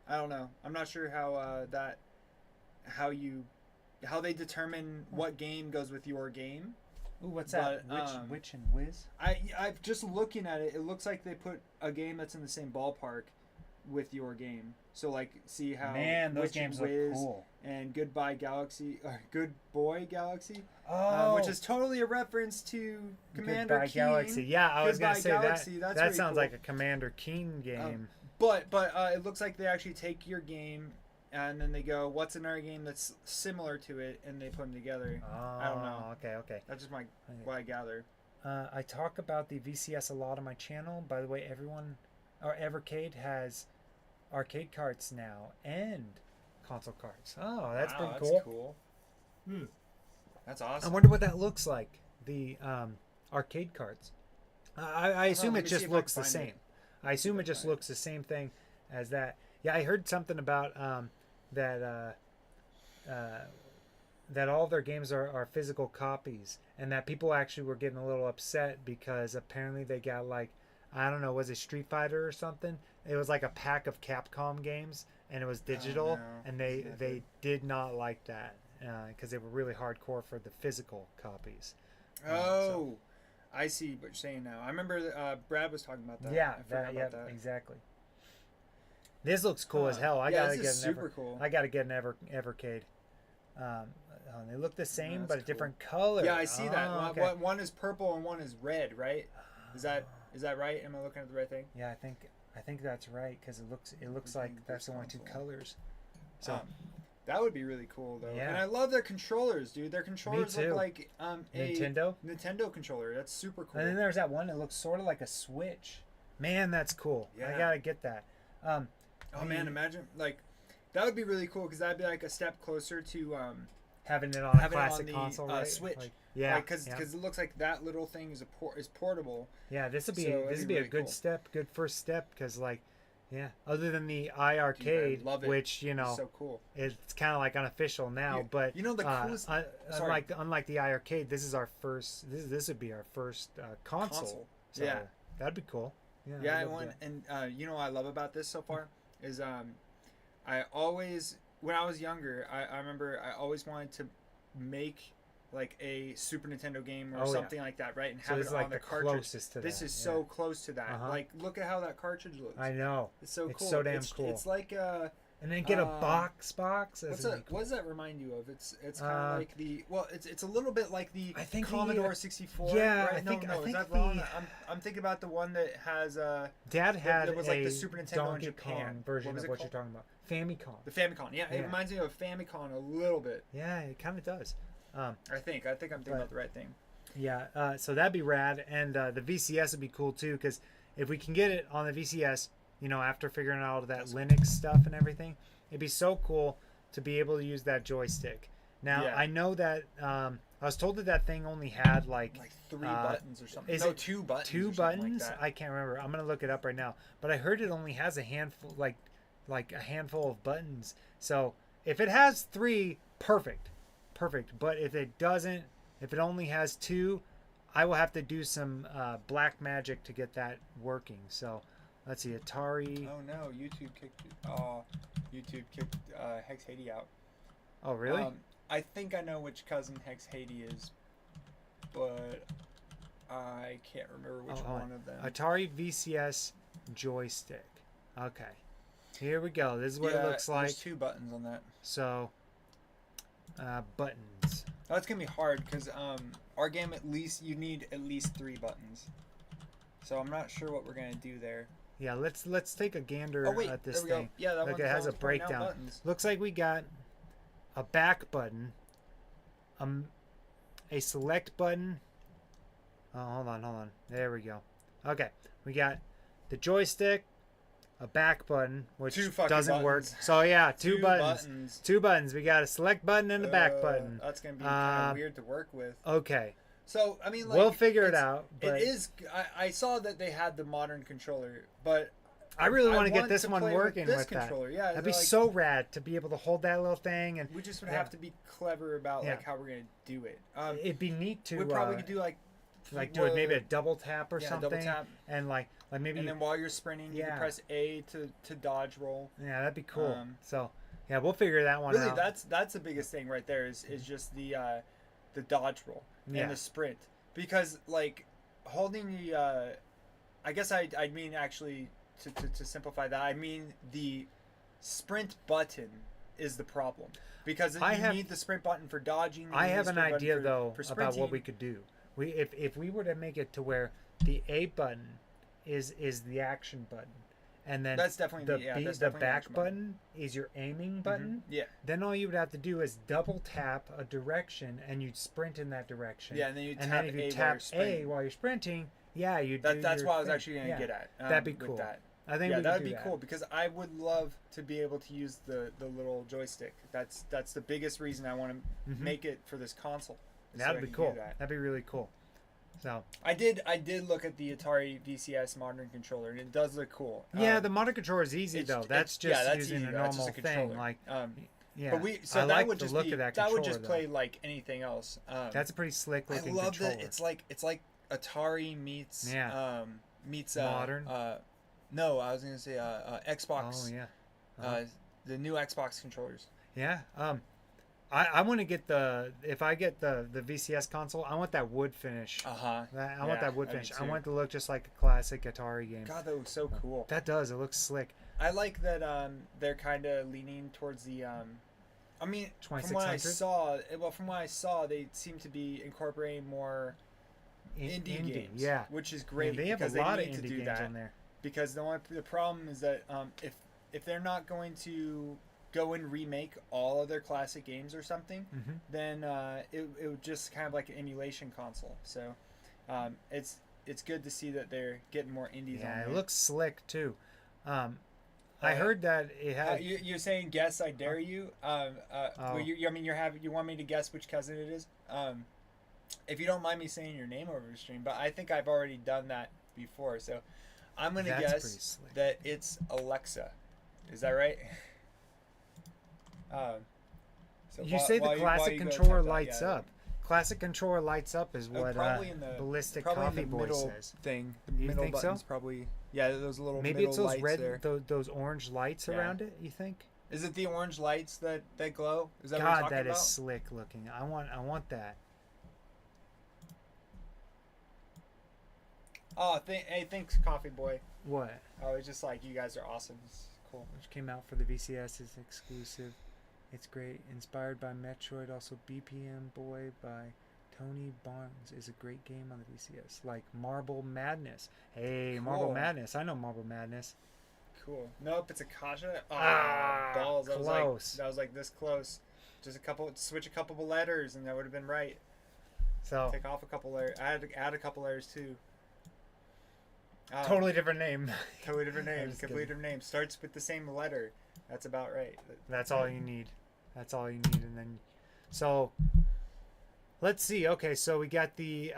I don't know. I'm not sure how they determine what game goes with your game. Ooh, what's that? Witch and Whiz? I'm just looking at it. It looks like they put a game that's in the same ballpark with your game. So see how those Witch games and Whiz look cool. And Goodbye Galaxy, or Good Boy Galaxy, which is totally a reference to Commander Goodbye Keen. Galaxy. Yeah, I was gonna say Galaxy, that. That sounds like a Commander Keen game. But it looks like they actually take your game and then they go, what's another game that's similar to it, and they put them together. I don't know. Okay. That's just what I gather. I talk about the VCS a lot on my channel. By the way, iiRcade has arcade carts now and console cards. Oh, that's wow, pretty that's cool. cool. Hmm. That's I awesome. wonder what that looks like. The arcade cards. I assume let it me see just if I looks can the find same. it. I assume it if I just find it. looks the same thing as that. Yeah, I heard something about that that all their games are physical copies, and that people actually were getting a little upset because apparently they got like, I don't know, was it Street Fighter or something? It was like a pack of Capcom games, and it was digital, no. and Isn't that they good? did not like that because they were really hardcore for the physical copies. Oh, I see what you're saying now. I remember Brad was talking about that. Yeah, I forgot about that. exactly. This looks cool as Huh. hell. I Yeah, gotta this get is super cool. I gotta get an Evercade. They look the same, that's but a cool. different color. Yeah, I see that. Oh, okay. One is purple and one is red, right? Is that right? Am I looking at the right thing? Yeah, I think that's right because it looks like that's the only two console. colors. So That would be really cool though. Yeah. And I love their controllers, dude. Their controllers too. look like a Nintendo. controller. That's super cool. And then there's that one that looks sort of like a Switch. Man, that's cool. I Yeah. gotta get that. Oh man, imagine like that would be really cool because that'd be like a step closer to having it on a having it on classic the, console, right? Switch. Like, yeah, because it looks like that little thing is is portable. yeah. This would be so it'd be a really good cool. step, good first step because like, yeah. Other than the Dude, I iiRcade, love it. which It's so cool. it's kind of like unofficial now, Yeah. but You know the coolest. unlike the iiRcade, this is our first. This would be our first console. So Yeah. that'd be cool. Yeah, Yeah, I'd I love want, that. and you know what I love about this so far is I always when I was younger I remember I always wanted to make like a Super Nintendo game or Oh, yeah. something like that, right? And So have this it is like on the cartridge. closest to This that. is yeah. so close to that. Uh-huh. Like, look at how that cartridge looks. I know. It's so It's cool. so damn cool. It's like And then get a um, box. what's That's that? What does that remind you of? It's kind of Uh, like the it's a little bit like the I think Commodore 64. yeah, right? I think- no, I is think that wrong? the- I'm thinking about the one that has Dad had that was a like the Super Nintendo in Donkey Japan. Kong version What was of it what called? you're talking about. Famicom. The Famicom. Yeah, Yeah. it reminds me of Famicom a little bit. Yeah, it kind of does. I think I'm thinking about the right thing. Yeah, so that'd be rad, and the VCS would be cool too, because if we can get it on the VCS, after figuring out all that Linux stuff and everything, it'd be so cool to be able to use that joystick. Now, Yeah. I know that I was told that thing only had like three buttons or something. is No, it two buttons. two or something buttons. Like that. I can't remember. I'm gonna look it up right now. But I heard it only has a handful, like a handful of buttons. So if it has three, perfect. But if it doesn't, if it only has two, I will have to do some black magic to get that working. So let's see, Atari. Oh no, YouTube kicked. YouTube kicked Hex Haiti out. Oh really? I think I know which cousin Hex Haiti is, but I can't remember which hold one of them. Atari VCS joystick. Okay, here we go. This is what it looks like. There's two buttons on that. So buttons. Oh, it's gonna be hard because our game you need at least three buttons. So I'm not sure what we're gonna do there. Yeah, let's take a gander Oh wait, at there this we thing. go. Yeah, that Look, one it has a pointing out breakdown. buttons. Looks like we got a back button, a select button. Oh, hold on. There we go. Okay, we got the joystick, a back button, which Two fucking doesn't work. buttons. So yeah, two buttons. Two buttons. We got a select button and a back button. That's gonna be kind of weird to work with. Okay, So I mean, like, we'll figure it out. But It is. I saw that they had the modern controller, but I really want to get want this to one play working this with that. controller. Yeah, That'd be like, so rad to be able to hold that little thing, and We just would yeah. have to be clever about Yeah. like how we're gonna do it. it'd be neat to we probably could do like do it maybe a double tap or yeah, something, double tap, and like maybe and then while you're sprinting, you Yeah. can press A to dodge roll. yeah, that'd be cool. Um, Yeah, we'll figure that one Really, out. that's the biggest thing right there is just the dodge roll Yeah. and the sprint, because like holding the I guess I mean actually to simplify that, I mean the sprint button is the problem, because you need the sprint button for dodging. I you need have the an sprint button idea though for about what sprinting. we could do. If we were to make it to where the A button is the action button, and then That's definitely that's the definitely an back action button. button is your aiming button. Yeah, Then all you would have to do is double tap a direction, and you'd sprint in that direction. yeah, and then you And tap then if you A tap while you're sprinting. while you're sprinting, yeah, you. That's what I was actually gonna get at. That'd be with cool. That. I think Yeah, we that could would do be cool because I would love to be able to use the little joystick. That's the biggest reason I want to Mm-hmm. make it for this console. So That'd I be can do cool. that. That'd be really cool. So I did look at the Atari VCS modern controller and it does look cool. yeah, the motor controller is easy though. That's just that's using easy, a that's normal just a thing. controller. Like yeah, But I that like would the just look be of that that would controller, just play though. like anything else. That's a pretty slick I looking love controller. that it's like Atari meets meets modern. No, I was gonna say Xbox. Oh yeah. The new Xbox controllers. Yeah. I want to get if I get the VCS console, I want that wood finish. I want that wood finish. I want it to look just like a classic Atari game. God, that looks so cool. That does. It looks slick. I like that they're kind of leaning towards the. I mean, from what I saw, they seem to be incorporating more indie games. Yeah, which is great. They have a lot of indie games on there. Because the problem is that if they're not going to go and remake all of their classic games or something, then it would just kind of like an emulation console. So it's good to see that they're getting more indies on there. Yeah, it looks slick too. I heard that it had. You're saying guess? I dare you. Well, you want me to guess which cousin it is? If you don't mind me saying your name over the stream, but I think I've already done that before, so I'm gonna guess that it's Alexa. Is that right? So you say the classic controller lights up. Classic controller lights up is what Ballistic Coffee Boy says. Thing. You middle think buttons so? Probably. Yeah, those little maybe middle it's those lights red, there. those orange lights around it. You think? Is it the orange lights that glow? Is that God, what you're talking that about? is slick looking. I want that. Oh, hey, thanks, Coffee Boy. What? Oh, it's just like you guys are awesome. It's cool. Which came out for the VCS is exclusive. It's great. Inspired by Metroid, also BPM Boy by Tony Barnes is a great game on the VCS. Like Marble Madness. Hey, cool. Marble Madness. I know Marble Madness. Cool. Nope, it's a Kasha. Balls. Close. That was like this close. Just switch a couple of letters, and that would have been right. So take off a couple letters. Add a couple letters too. Totally different name. Totally different name. Completely different name. Starts with the same letter. That's about right. That's all you need. That's all you need, and then so. Let's see. Okay, so we got the.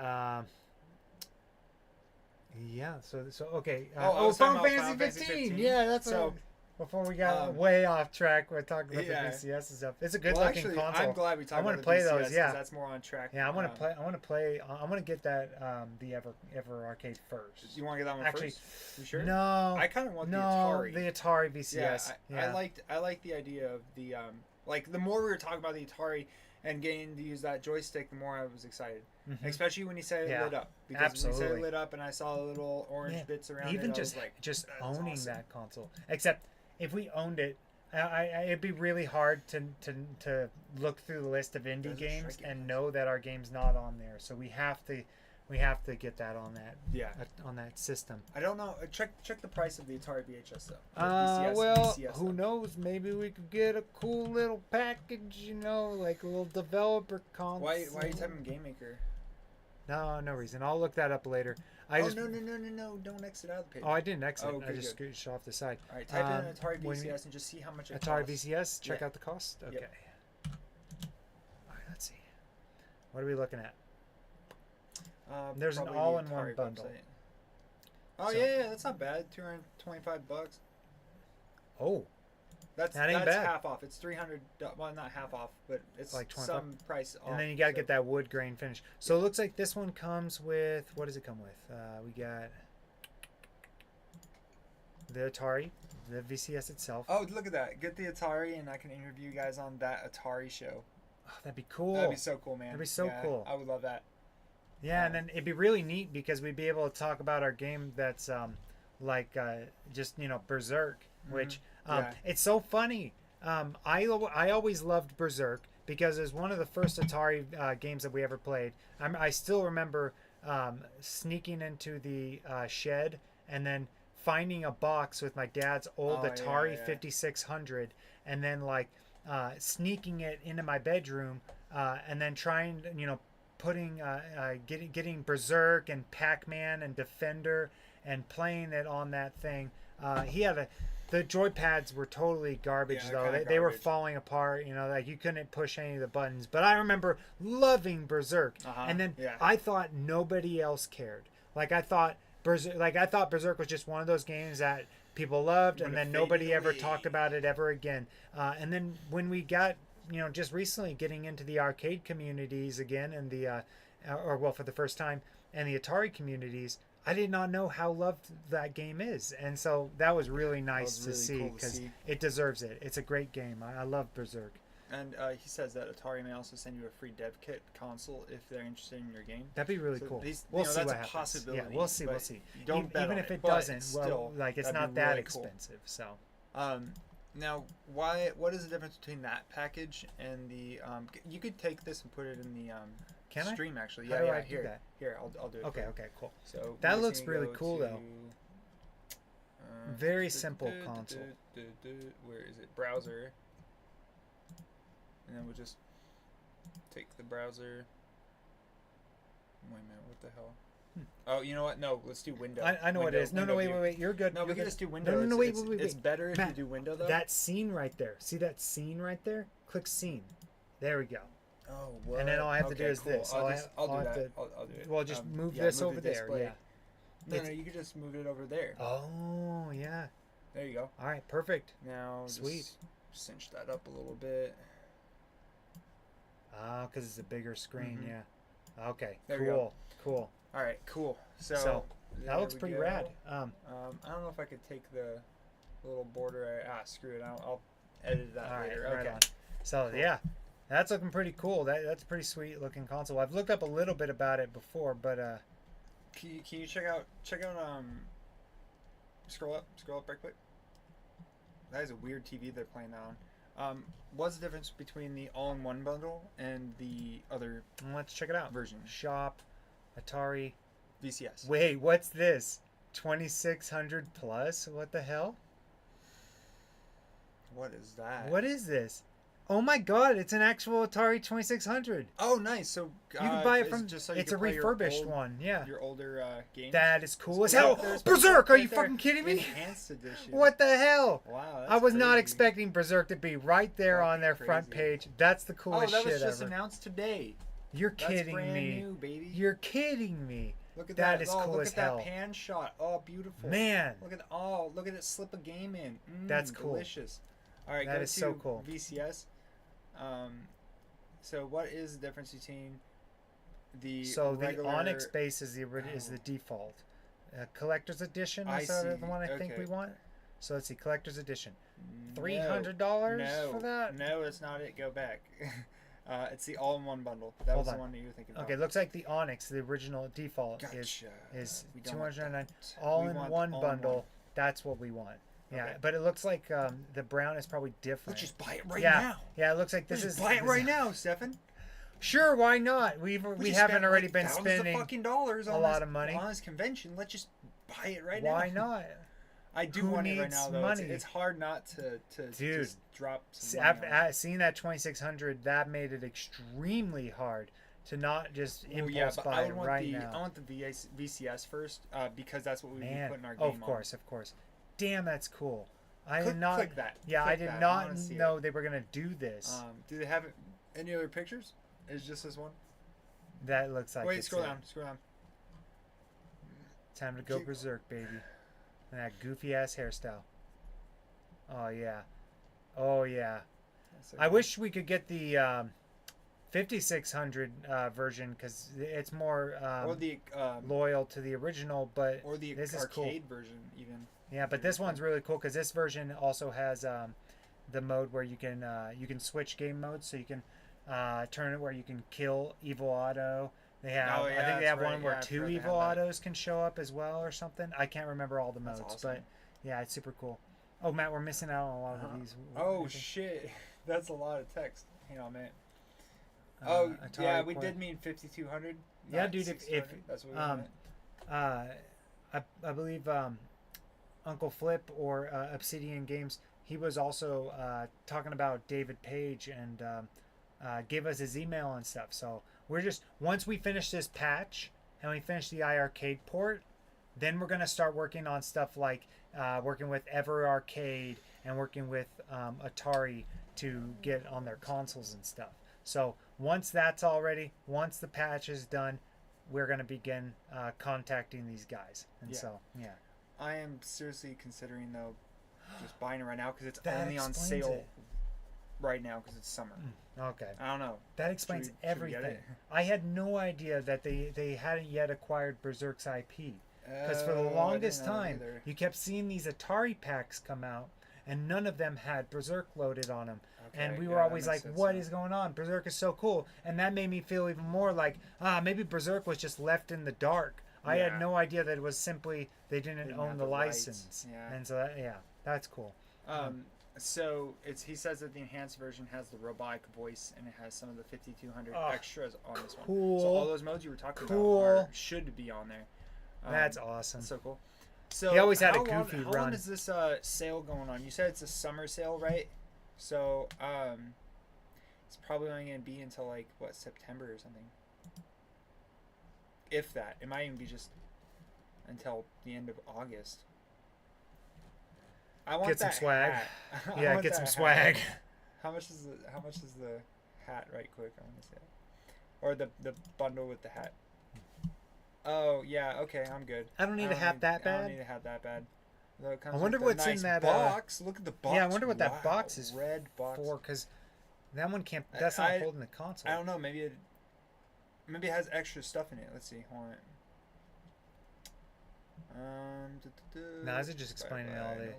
Yeah. So okay. Final Fantasy 15. Yeah, that's so. Before we got way off track, we're talking about the VCS and stuff. It's a good looking console. I'm glad we talked about the VCS. I want to play those. Yeah, that's more on track. Yeah, I want to play. I want to get that the Ever Arcade first. You want to get that one first? You sure? No. I kind of want the Atari. The Atari VCS. Yeah, I liked the idea of the like the more we were talking about the Atari and getting to use that joystick, the more I was excited. Mm-hmm. Especially when he said it lit up. Because when he said it lit up and I saw the little orange bits around even it, just I was like, just owning that console. Except if we owned it, it'd be really hard to look through the list of indie games and know that our game's not on there. So we have to get that on that on that system. I don't know. Check the price of the Atari VHS though. VCS, who knows? Maybe we could get a cool little package, like a little developer console. Why are you typing Game Maker? No reason. I'll look that up later. No! Don't exit out of the page. Oh, I didn't exit. Okay, I just scooted off the side. All right, type in Atari VCS and just see how much it Atari costs. VCS. Check out the cost. Okay. Yep. All right. Let's see. What are we looking at? There's an Probably all-in-one Atari bundle. Website. Oh yeah, that's not bad. $225. Oh, that's bad. Half off. It's $300. Well, not half off, but it's like some price off. And then you got to get that wood grain finish. So it looks like this one comes with, what does it come with? We got the Atari, the VCS itself. Oh, look at that. Get the Atari, and I can interview you guys on that Atari show. Oh, that'd be cool. That'd be so cool, man. That'd be so cool. I would love that. Yeah, and then it'd be really neat because we'd be able to talk about our game that's just Berserk, which it's so funny. I always loved Berserk because it was one of the first Atari games that we ever played. I still remember sneaking into the shed and then finding a box with my dad's old Atari 5600 and then sneaking it into my bedroom and then trying putting getting Berserk and Pac-Man and Defender and playing it on that thing He had a. The joypads were totally garbage Yeah, though. kinda They were garbage. falling apart. You know, like you couldn't push any of the buttons. But I remember loving Berserk, and then Yeah. I thought nobody else cared. Like I thought Berserk was just one of those games that people loved, and Would've then nobody faded ever away. talked about it ever again. And then when we got, just recently getting into the arcade communities again, and for the first time, and the Atari communities, I did not know how loved that game is, and so that was really nice was to really see cool to because see. it deserves it. It's a great game. I love Berserk. And he says that Atari may also send you a free dev kit console if they're interested in your game. That'd be really So cool. these- We'll see that's what a happens. possibility, Yeah, we'll see. We'll but see. don't bet Even on if it, it but doesn't, still, like it's that'd not be that really cool. expensive. So Now, what is the difference between that package and the? You could take this and put it in the Can I? stream actually. How Yeah, do yeah. I do Here, that? here, I'll do it. okay, for you. okay, cool. So That we're looks just gonna really go cool, though. Very simple console. Where is it? Browser. And then we'll just take the browser. Wait a minute, what the hell? Oh, you know what? No, let's do window. I know what it is. No, window wait, view. wait. You're good. No, we You're can good. just do window. No, wait. It's better if Matt, you do window though. That scene right there. See that scene right there? Click scene. There we go. Oh, what? And then all I have to do Okay, is cool. this. I'll I- just, I'll I'll do have that. to- I'll do it. Well, just move yeah, this move over the there. display. Yeah. No, It's- you could just move it over there. Oh, yeah. There you go. All right, perfect. Now, Sweet. just cinch that up a little bit. Ah, because it's a bigger screen. Mhm. Yeah. Okay. There we cool. go. Cool. All right, cool. So, So, That there looks we pretty go. rad. I don't know if I could take the little border. Screw it. I'll edit that All right, later. right Okay. on. So Cool. yeah, that's looking pretty cool. That's a pretty sweet looking console. I've looked up a little bit about it before, but Can you check out scroll up right quick. That is a weird TV they're playing that on. What's the difference between the all-in-one bundle and the other let's check it out. version? Shop, Atari. VCS. Wait, what's this? 2600 plus? What the hell? What is that? What is this? Oh my God! It's an actual Atari 2600. Oh, nice. So You can buy it it's from. just so you It's a can play your refurbished old- one. Yeah. Your older games. That is cool as There's hell. Berserk Berserk! Are right you there. fucking kidding me? Enhanced edition. What the hell? Wow. That's I was not crazy. expecting Berserk to be right there on their Fucking front crazy. page. That's the Oh, coolest that was shit just ever. announced today. You're That's kidding brand me. new, baby. You're kidding me. Look at that that. is Oh, cool look as at hell. that pan shot. Oh, beautiful. Man, Look at it slip a game in. That's cool. Delicious. All right, That go is to so cool. VCS. So what is the difference between the so the regular... Onyx base is the default. Collector's edition I is the see. one I think we Okay. want. So let's see, collector's edition. No. $300 No. for that? No, that's not it. Go back. It's the all-in-one bundle. That Hold was on. the one that you were thinking about. Okay, looks like the Onyx, the original default, Gotcha. is We don't want $299. that. All We in want one the all-in-one. bundle. That's what we want. Yeah, Okay. but it looks like the brown is probably different. Let's just buy it right yeah, now. yeah, it looks like this Let's is. just buy it this right is- now, Stefan. Sure, why not? We just haven't spent, already like, been thousands spending of fucking dollars on a lot this, of money. on this convention. Let's just buy it right now. Why not? I do Who want it right needs now, though. money? It's hard not to Dude, just drop some money on it. Seeing that 2600, that made it extremely hard to not just Well, impulse yeah, but buy I it would want right the now. I want the VCS first because that's what we would be Man, putting our game of course, on. of course. Damn, that's cool. I Click, did not. click that. Yeah, Click I did that. not wanna see know it. they were gonna do this. Do they have any other pictures? Is just this one? That looks like. Wait, it's scroll it. down. Scroll down. Time to go Keep- berserk, baby. And that goofy ass hairstyle. Oh yeah, oh yeah. That's I okay. wish we could get the 5600 version because it's more or the loyal to the original. But or the this is cool. arcade version even. Yeah, but this one's really cool because this version also has the mode where you can switch game modes, so you can turn it where you can kill Evil Auto. They have, Oh, I yeah, think they that's have right. one where Yeah, I two forgot they Evil had that. Autos can show up as well or something. I can't remember all the That's modes, awesome. but yeah, it's super cool. Oh, Matt, we're missing out on a lot of these. Oh I think. shit, that's a lot of text. Hang on, man. Atari Yeah, we Port. did mean 5200. Yeah, not dude, if 600. That's what we um, wanted. I believe Uncle Flip or Obsidian Games, he was also talking about David Page and gave us his email and stuff. So we're just, once we finish this patch and we finish the iiRcade port, Then we're gonna start working on stuff like working with iiRcade and working with Atari to get on their consoles and stuff. So once that's all ready, once the patch is done, we're gonna begin contacting these guys. And Yeah. so yeah, I am seriously considering though just buying it right now because it's That only on explains sale it. right now because it's summer. okay. I don't know. That explains Should we get everything. it? I had no idea that they hadn't yet acquired Berserk's IP. Because for the Oh, I didn't longest know that time, either. you kept seeing these Atari packs come out, and none of them had Berserk loaded on them. And Okay, we yeah, were that always makes like, sense "What now. is going on? Berserk is so cool." And that made me feel even more like, maybe Berserk was just left in the dark. I Yeah. had no idea that it was simply they didn't Didn't own have the the rights. license. Yeah. And so that's cool. So he says that the enhanced version has the robotic voice and it has some of the 5200 Oh, extras on this one. cool. So all those modes you were talking Cool. about should be on there. That's awesome. That's so cool. So He always had a how long- goofy How run. long is this sale going on? You said it's a summer sale, right? So it's probably only going to be until like what, September or something. If that, it might even be just until the end of August. I want Get some that swag. hat. I Yeah, want get some that swag. hat. How much is the hat? Right quick, I want to say, or the bundle with the hat. Oh yeah, okay, I'm good. I don't need a hat that I bad. don't need a hat that bad. Though it comes I wonder with a what's in nice that, box. Look at the box. Yeah, I wonder what that Wow, box is red box. For, because that one can't. That's not I- holding the console. I don't know. Maybe it has extra stuff in it. Let's see. Hold on. No, is it just explaining all the-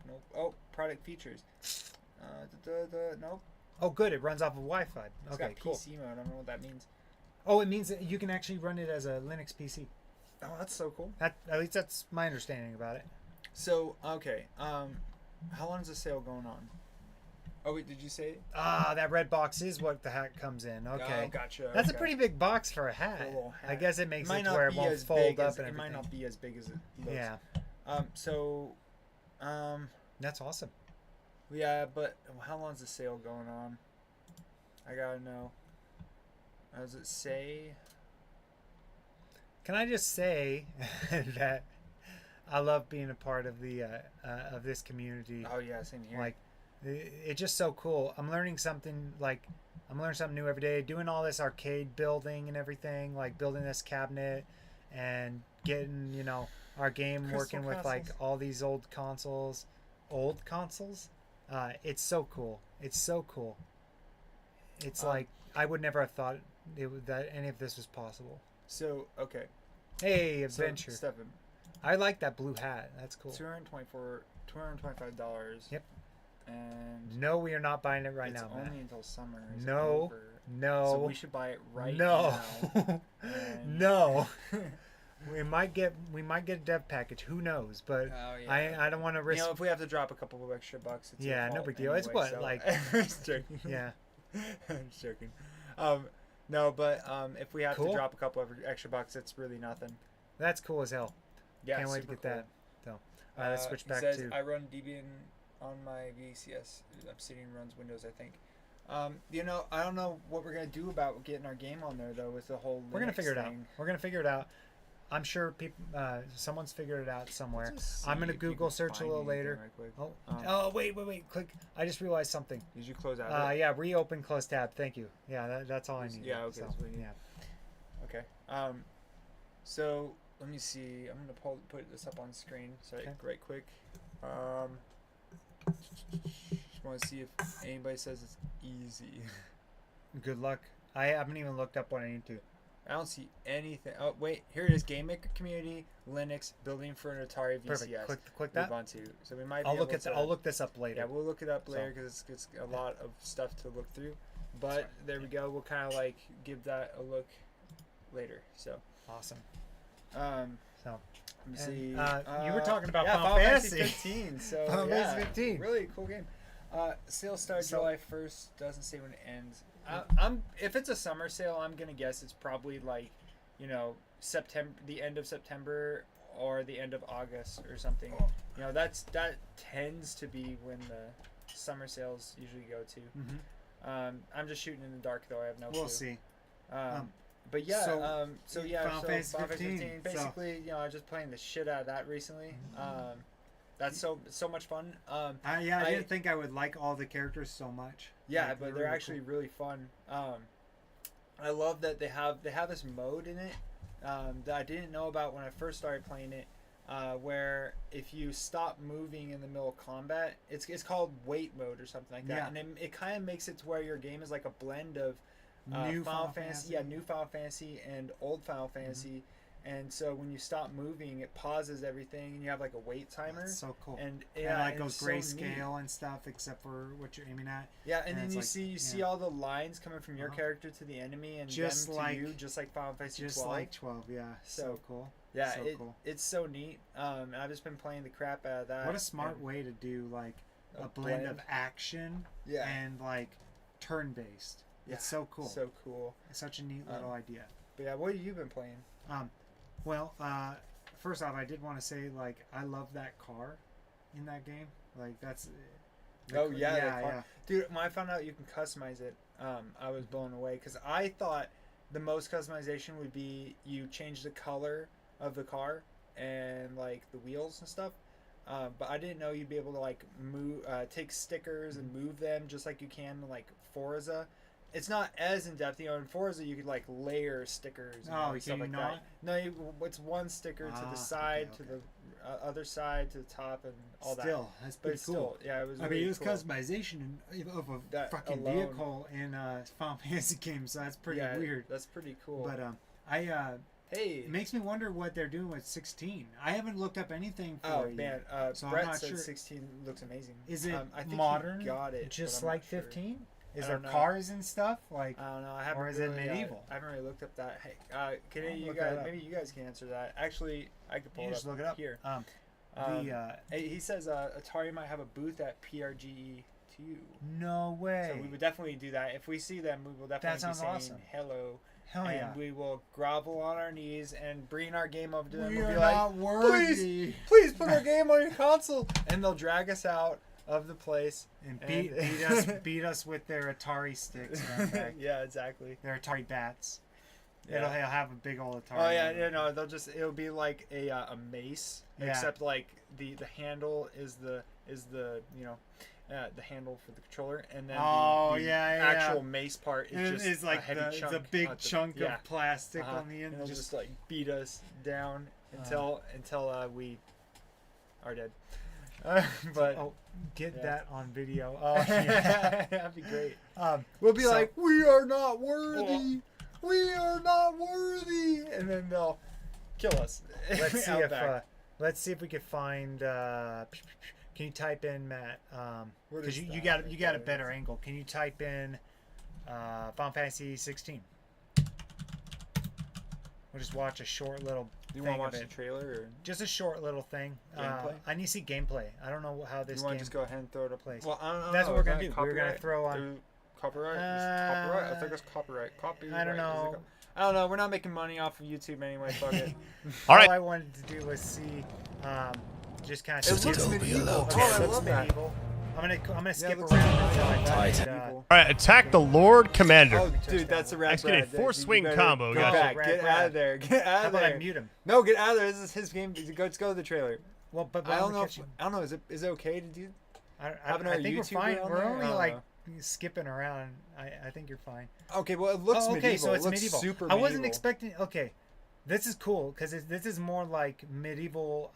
Nope. Oh, product features. Nope. Oh, good. It runs off of Wi-Fi. It's Okay, got cool. PC mode. I don't know what that means. Oh, it means that you can actually run it as a Linux PC. Oh, that's so cool. At least that's my understanding about it. So okay. How long is the sale going on? Oh wait, did you say it? That red box is what the hat comes in. Okay. Oh, gotcha. That's okay. a pretty big box for a hat. For a little hat. I guess it makes might it to not where it be won't as fold big up as, and it might everything. not be as big as it looks. Yeah, So, that's awesome. yeah, but how long's the sale going on? I gotta know. Does it say? Can I just say that I love being a part of the of this community? Oh yeah, same here. Like, it's just so cool. I'm learning something new every day. Doing all this arcade building and everything, like building this cabinet and getting our game Crystal working with like castles. all these old consoles. It's so cool. It's so cool. It's like I would never have thought that any of this was possible. So okay. Hey, So, adventure! Stefan, I like that blue hat. That's cool. $225. Yep. And No, we are not buying it right it's now, only man. until summer. Is No. over. No. So we should buy it right no. now. And- No. We might get a dev package. Who knows? But Oh, yeah. I don't want to risk. if we have to drop a couple of extra bucks, it's your Yeah, no fault big deal. It's anyway, what, so- like- I'm just joking. Yeah. I'm just joking. No, but if we have Cool. to drop a couple of extra bucks, it's really nothing. That's cool as hell. Yeah, Can't wait to super get cool. that. So, let's switch he back says, to. I run Debian on my VCS. Obsidian runs Windows, I think. I don't know what we're gonna do about getting our game on there though. With the whole We're gonna Linux figure it out. thing. We're gonna figure it out. I'm sure people. Someone's figured it out somewhere. Let's just I'm see gonna if we Google can search a find little anything later. right quick. Oh, wait! Click. I just realized something. Did you close out? of it? Yeah, reopen close tab. Thank you. Yeah, that's all I need. Yeah, okay, So, that's what you need. yeah. Okay. So let me see. I'm gonna put this up on screen. So Okay. right quick. Just want to see if anybody says it's easy. Good luck. I haven't even looked up what I need to. I don't see anything. Oh wait, here it is. Game Maker Community, Linux, building for an Atari VCS. Perfect. Click Move that. on to. So we might. Be I'll look able at. to, I'll look this up later. Yeah, we'll look it up So. later because it's a lot of stuff to look through. But there we go. We'll kind of like give that a look later. So. Awesome. Let So. me And, see. you were talking about yeah, Final Fantasy. 15. So Final yeah, Fantasy 15. Really cool game. Sale starts So- July 1st. Doesn't say when it ends. If it's a summer sale, I'm gonna guess it's probably like, September, the end of September or the end of August or something. That tends to be when the summer sales usually go to. Mm-hmm. I'm just shooting in the dark though. I have no clue. We'll see. but yeah, Final Fantasy 15, basically, you know, I was just playing the shit out of that recently. That's so much fun. I didn't think I would like all the characters so much. Yeah, like, but they're actually really fun. I love that they have this mode in it that I didn't know about when I first started playing it, where if you stop moving in the middle of combat, it's called wait mode or something like that, and it kind of makes it to where your game is like a blend of new Final Fantasy, new Final Fantasy and old Final Fantasy. And so when you stop moving, it pauses everything, and you have like a wait timer. That's so cool. And like goes so grayscale and stuff, except for what you're aiming at. Yeah, and then you like, see all the lines coming from your character to the enemy, and just them like to you, just like Final Fantasy 12. Just like 12, yeah. So cool. Yeah, so cool. It's so neat. And I've just been playing the crap out of that. What a smart way to do like a blend of action and like turn-based. Yeah, it's so cool. So cool. It's such a neat little idea. But yeah, what have you been playing? Well, first off, I did want to say, like, I love that car in that game. Like, that's... the car. Yeah. Dude, when I found out you can customize it, I was blown away. Because I thought the most customization would be you change the color of the car and, like, the wheels and stuff. But I didn't know you'd be able to, like, take stickers and move them just like you can in, like, Forza. It's not as in depth, you know. In Forza, you could like layer stickers and stuff like that. No, it's one sticker to the side, to the other side, to the top, and all that. Still, that's pretty cool. Yeah, it was. I mean, it was customization of a fucking vehicle in a Final Fantasy game, so that's pretty weird. That's pretty cool. But it makes me wonder what they're doing with 16. I haven't looked up anything for it. Oh man, so Brett I'm not said sure. 16 looks amazing. Is it I think modern? he got it, just but I'm like not 15? Sure. Is there cars and stuff? Like, I don't know. I haven't. Or is really, it medieval? I haven't really looked up that. Hey, maybe you guys can answer that. Actually, I could pull it up. Just look it up Here. He says Atari might have a booth at PRGE too. No way. So we would definitely do that. If we see them, we will definitely be saying hello. Hell yeah. And we will grovel on our knees and bring our game over to them. We we'll are be not like, worthy. Please put our game on your console. And they'll drag us out of the place and beat us with their Atari sticks. Yeah, exactly. Their Atari bats. Yeah. It'll have a big old Atari. Oh yeah, no, it'll be like a mace, except like the handle is the the handle for the controller, and then the actual mace part is just like a heavy chunk. The big chunk of plastic on the end. And just like beat us down until we are dead. But get that on video. Oh yeah, that'd be great. We'll be like, we are not worthy. We are not worthy, and then they'll kill us. Let's see if we can find. Can you type in Matt? Because you got a better angle. Can you type in Final Fantasy 16? We'll just watch a short little. Do you want to watch the trailer or just a short little thing? Gameplay? I need to see gameplay. I don't know how this. You want to just go ahead and throw it up? Place. Well, I don't know. That's what we're gonna do. We're gonna throw on copyright. Copyright? I think it's copyright. I don't know. I don't know. We're not making money off of YouTube anyway. Fuck it. All right. All I wanted to do was see, just kind of. It looks medieval. Oh, I love that. I'm gonna skip around until I find all right, attack the Lord Commander. Oh, dude, that's a rap. Execute a force-swing combo. Go back. Get out of there. Get out of there. I mute him? No, get out of there. This is his game. Let's go to the trailer. Well, but I don't know. I don't know. Is it okay to do? I think we're fine. We're only like skipping around. I think you're fine. Okay, well, it looks medieval. Okay, so it's medieval. Super medieval. I wasn't expecting. Okay, this is cool because this is more like medieval,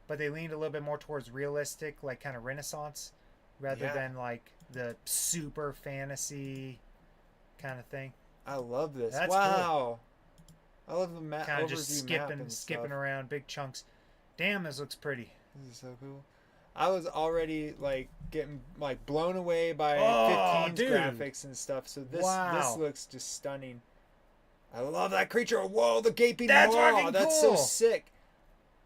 but they leaned a little bit more towards realistic, like kind of Renaissance, rather than like the super fantasy kind of thing. I love this. That's wow. Cool. I love the map. Kind of just skipping around big chunks. Damn, this looks pretty. This is so cool. I was already like getting like blown away by 15's graphics and stuff. So this looks just stunning. I love that creature. Whoa, the gaping maw. That's so sick.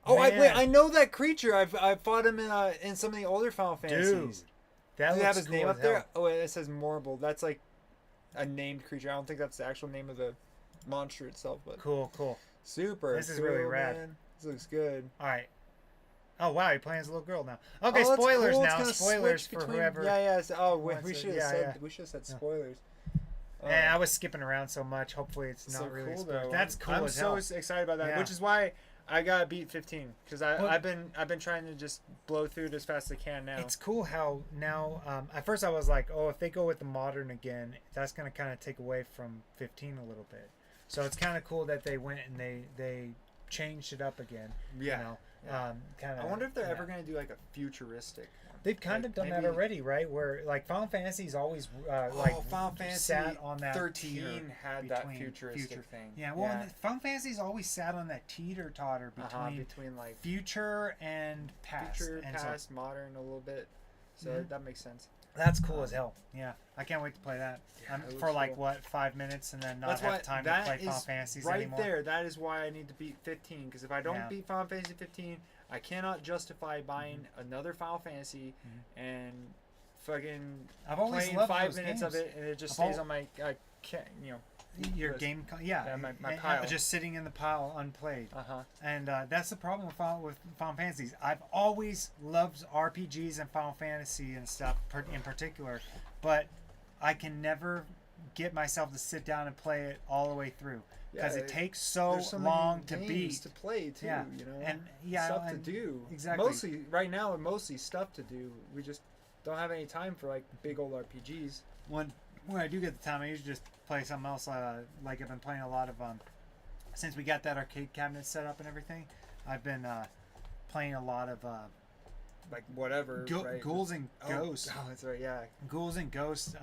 Oh, I know that creature. I've fought him in some of the older Final Fantasies. Dude, does it have his name up there? Oh, it says Morble. That's like a named creature. I don't think that's the actual name of the monster itself, but cool. Super. This is really rad. Man. This looks good. All right. Oh wow, you're playing as a little girl now. Okay, spoilers cool. now. Spoilers for whoever. Yeah. We should have said spoilers. And I was skipping around so much. Hopefully, it's not so really. cool spoiled. though. That's cool I'm as so hell. excited about that, Yeah. which is why I gotta beat 15 because Well- I've been trying to just blow through it as fast as I can now. It's cool how now. At first, I was like, "Oh, if they go with the modern again, that's going to kind of take away from 15 a little bit." So it's kind of cool that they went and they changed it up again. Yeah. You know, Yeah. kind of. I wonder if they're ever gonna do like a futuristic one. They've kind like, of done that maybe- already, right? Where like Final Fantasy's always like Final Fantasy sat on that 13 teeter had that between futuristic thing. Yeah, well, and Final Fantasy's always sat on that teeter totter between like future and past. future, and past, modern a little bit. So Mhm. that makes sense. So that's cool as hell. Yeah, I can't wait to play that. Yeah, it For looks like cool. what 5 minutes and then not That's have why time to that play Final is Fantasies right anymore. there. That is why I need to beat 15 because if I don't Yeah. beat Final Fantasy 15, I cannot justify buying Mm-hmm. another Final Fantasy and fucking I've always playing loved 5 those minutes games. of it and it just I've stays al- on my Your list. game, Yeah, my and- pile. just sitting in the pile unplayed. Uh-huh. And that's the problem with Final Fantasies. I've always loved RPGs and Final Fantasy and stuff in particular, but I can never get myself to sit down and play it all the way through because Yeah, it takes so There's so long many to games beat. to play too, Yeah. you know. And yeah, stuff and to do. exactly. Mostly right now, mostly stuff to do. We just don't have any time for like big old RPGs. When I do get the time, I usually just play something else. Like I've been playing a lot of since we got that arcade cabinet set up and everything. I've been playing a lot of Like whatever. right? Ghouls and Ghosts. Oh, that's right. Yeah. Ghouls and Ghosts.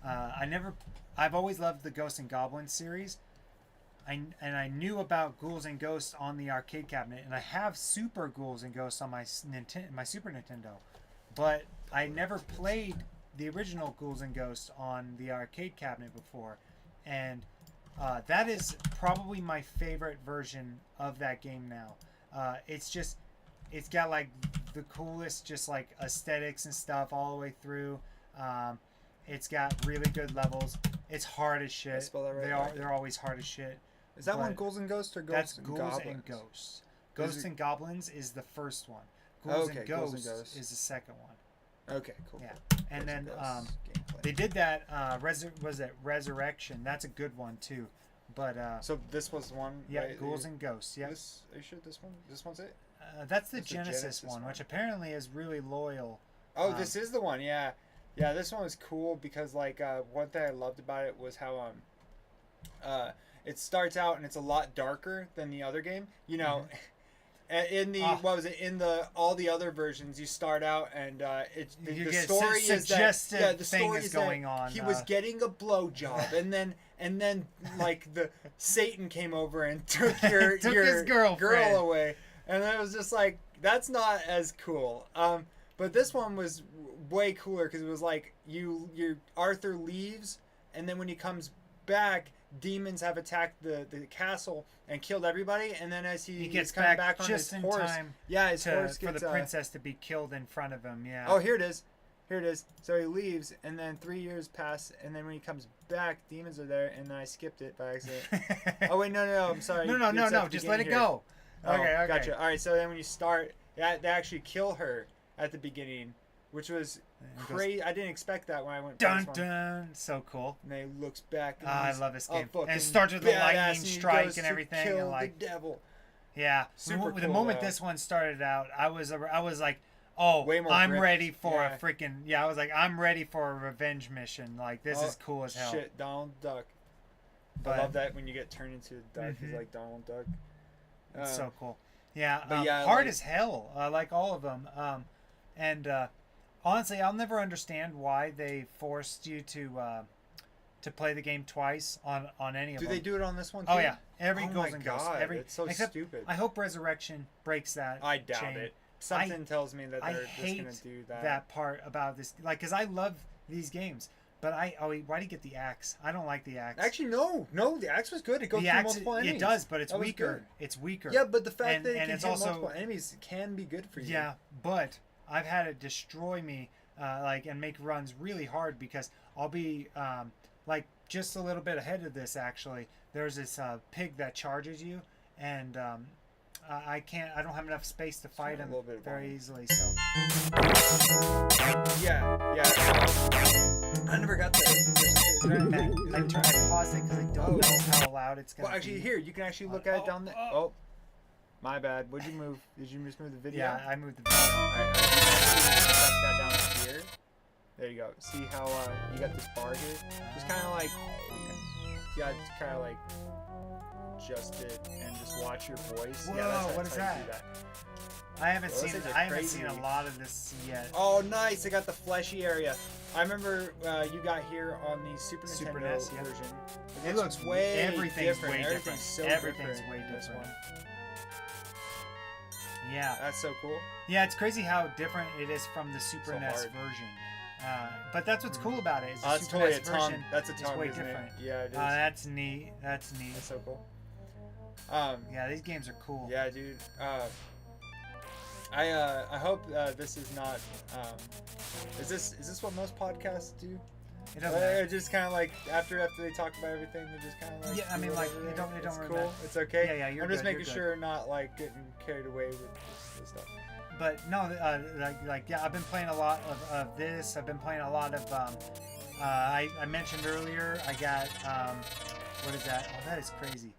I've always loved the Ghosts and Goblins series. I knew about Ghouls and Ghosts on the arcade cabinet, and I have Super Ghouls and Ghosts on my my Super Nintendo, but I never played the original Ghouls and Ghosts on the arcade cabinet before, and that is probably my favorite version of that game now. It's got like the coolest just like aesthetics and stuff all the way through. It's got really good levels. It's hard as shit. spell that right? They're always hard as shit. Is that one But Ghouls and Ghosts or That's Ghosts and Ghouls Goblins? and Ghosts. Is Ghosts it- and Goblins is the first one. Ghouls Okay, and Ghouls and Ghosts Ghosts. is the second one. Okay, cool. Yeah. cool. And Ghouls then Ghosts gameplay. they did that was it Resurrection? That's a good one too. But So this was one. yeah, right? Ghouls and Ghosts. Yeah. This, are you sure this one? This one's it? That's the That's the Genesis, Genesis one, one. which apparently is really loyal. Oh, this is the one. Yeah, yeah. This one was cool because like one thing I loved about it was how it starts out and it's a lot darker than the other game. You know, in the Ah. what was it? In the all the other versions, you start out and it's the You get story is that suggestive yeah, the thing story is is going that on, he was uh, getting a blowjob and then like the Satan came over and took your Took your his girlfriend. girl away, and it was just like that's not as cool. But this one was way cooler because it was like your Arthur leaves, and then when he comes back, demons have attacked the castle and killed everybody, and then as He he's gets coming back back on just his in horse, time yeah, his horse for gets the princess to be killed in front of him. Yeah. Oh, here it is. Here it is. So he leaves, and then 3 years pass, and then when he comes back, demons are there, and then I skipped it by accident. Oh wait, no, I'm sorry. no, It's at the just let it beginning here. go. Oh, Okay. Gotcha. All right, so then when you start, they actually kill her at the beginning, which was And it goes, crazy. I didn't expect that when I went. Dun first one. dun. So cool. And then he looks back. And I he's love this a game. And fucking it starts with the badass, lightning and he strike goes and to everything, kill and like the devil. yeah. Super The cool, moment though. this one started out, I was like, oh, Way more I'm gripped. ready for Yeah. a freaking yeah. I was like, I'm ready for a revenge mission. Like this Oh, is cool as hell. Shit, Donald Duck. But I love that when you get turned into a duck. He's Mhm. like Donald Duck. It's so cool. Yeah, but yeah, hard like- as hell. Like all of them. And honestly, I'll never understand why they forced you to play the game twice on any of Do them. they do it on this one too? Oh yeah, every Oh Ghouls my and Ghosts. God, Every it's so except stupid. I hope Resurrection breaks that. I doubt chain. it. Something tells me that I they're just hate gonna do that. that part about this, like, because I love these games, but why do you get the axe? I don't like the axe. Actually, no, the axe was good. It goes the through axe, multiple enemies. it does, but it's That was weaker. good. It's weaker. Yeah, but the fact And- that it and can it's hit also- multiple enemies can be good for you. Yeah, but I've had it destroy me, and make runs really hard because I'll be like just a little bit ahead of this. Actually, there's this pig that charges you, and I can't. I don't have enough space to fight a him little bit of very volume. easily. So Yeah. I never got there. I pause it because I don't know how loud it's gonna Well, actually, be. here you can actually look at it down there. Oh, my bad. Would you move? Did you just move the video? Yeah, I moved the video. All right. You can actually set that down here. There you go. See how you got this bar here? Just kind of like, yeah, just kind of like adjust it and just watch your voice. Whoa, Yeah, that's what is how you do that? I haven't Well, seen. those things are I haven't crazy. seen a lot of this yet. Oh, nice! I got the fleshy area. I remember you got here on the Super Super Nintendo NES, yeah. version. It It looks looks way everything's different. way Everything's different. so Everything's different way in this different. one. Yeah, That's so cool. yeah. It's crazy how different it is from the Super So NES hard. version. But that's what's cool about it. Is the That's Super totally a NES tongue. version That's a is tongue, way isn't different. it? Yeah, it is. That's neat. That's neat. That's so cool. Yeah, these games are cool. Yeah, dude. I hope this is not. Is this what most podcasts do? It doesn't matter. Just kind of like after they talk about everything, they just kind of like. Yeah, I do mean, like, whatever it don't it's really cool. matter. It's okay. Yeah, you're I'm just good, making you're sure not like getting carried away with this stuff. But no, yeah, I've been playing a lot of this. I've been playing a lot of. I mentioned earlier. I got what is that? Oh, that is crazy.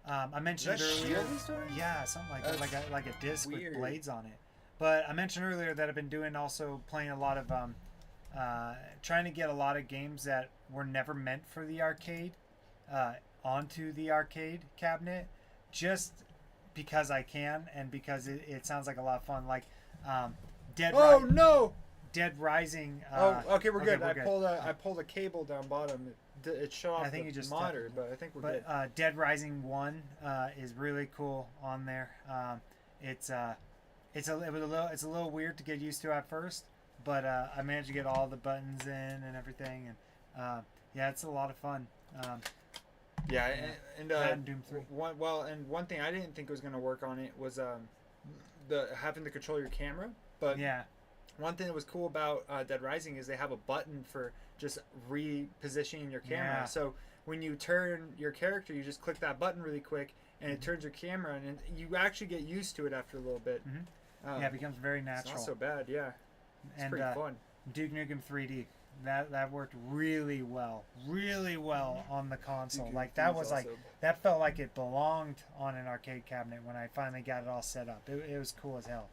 I mentioned Is that earlier. Shield story? Yeah, something like that, like a disc weird. with blades on it. But I mentioned earlier that I've been playing a lot of trying to get a lot of games that were never meant for the arcade onto the arcade cabinet, just because I can and because it sounds like a lot of fun. Like Oh no! Dead Rising. Okay, we're good. we're good. I pulled a cable down bottom. It shut off I think the you just monitor, stepped- but I think we're good. But Dead Rising 1 is really cool on there. It's a little weird to get used to at first, but I managed to get all the buttons in and everything, and yeah, it's a lot of fun. Yeah, and That and Doom 3. one thing I didn't think was gonna work on it was the having to control your camera. But Yeah, one thing that was cool about Dead Rising is they have a button for just repositioning your camera. Yeah. So when you turn your character, you just click that button really quick, and Mm-hmm. it turns your camera, and you actually get used to it after a little bit. Mhm. yeah, it becomes very It's natural. not so bad. Yeah, it's And pretty fun. Duke Nukem 3D. That worked really well on the console. Duke Like Nukem that is was like also- that felt like it belonged on an arcade cabinet when I finally got it all set up. It was cool as hell.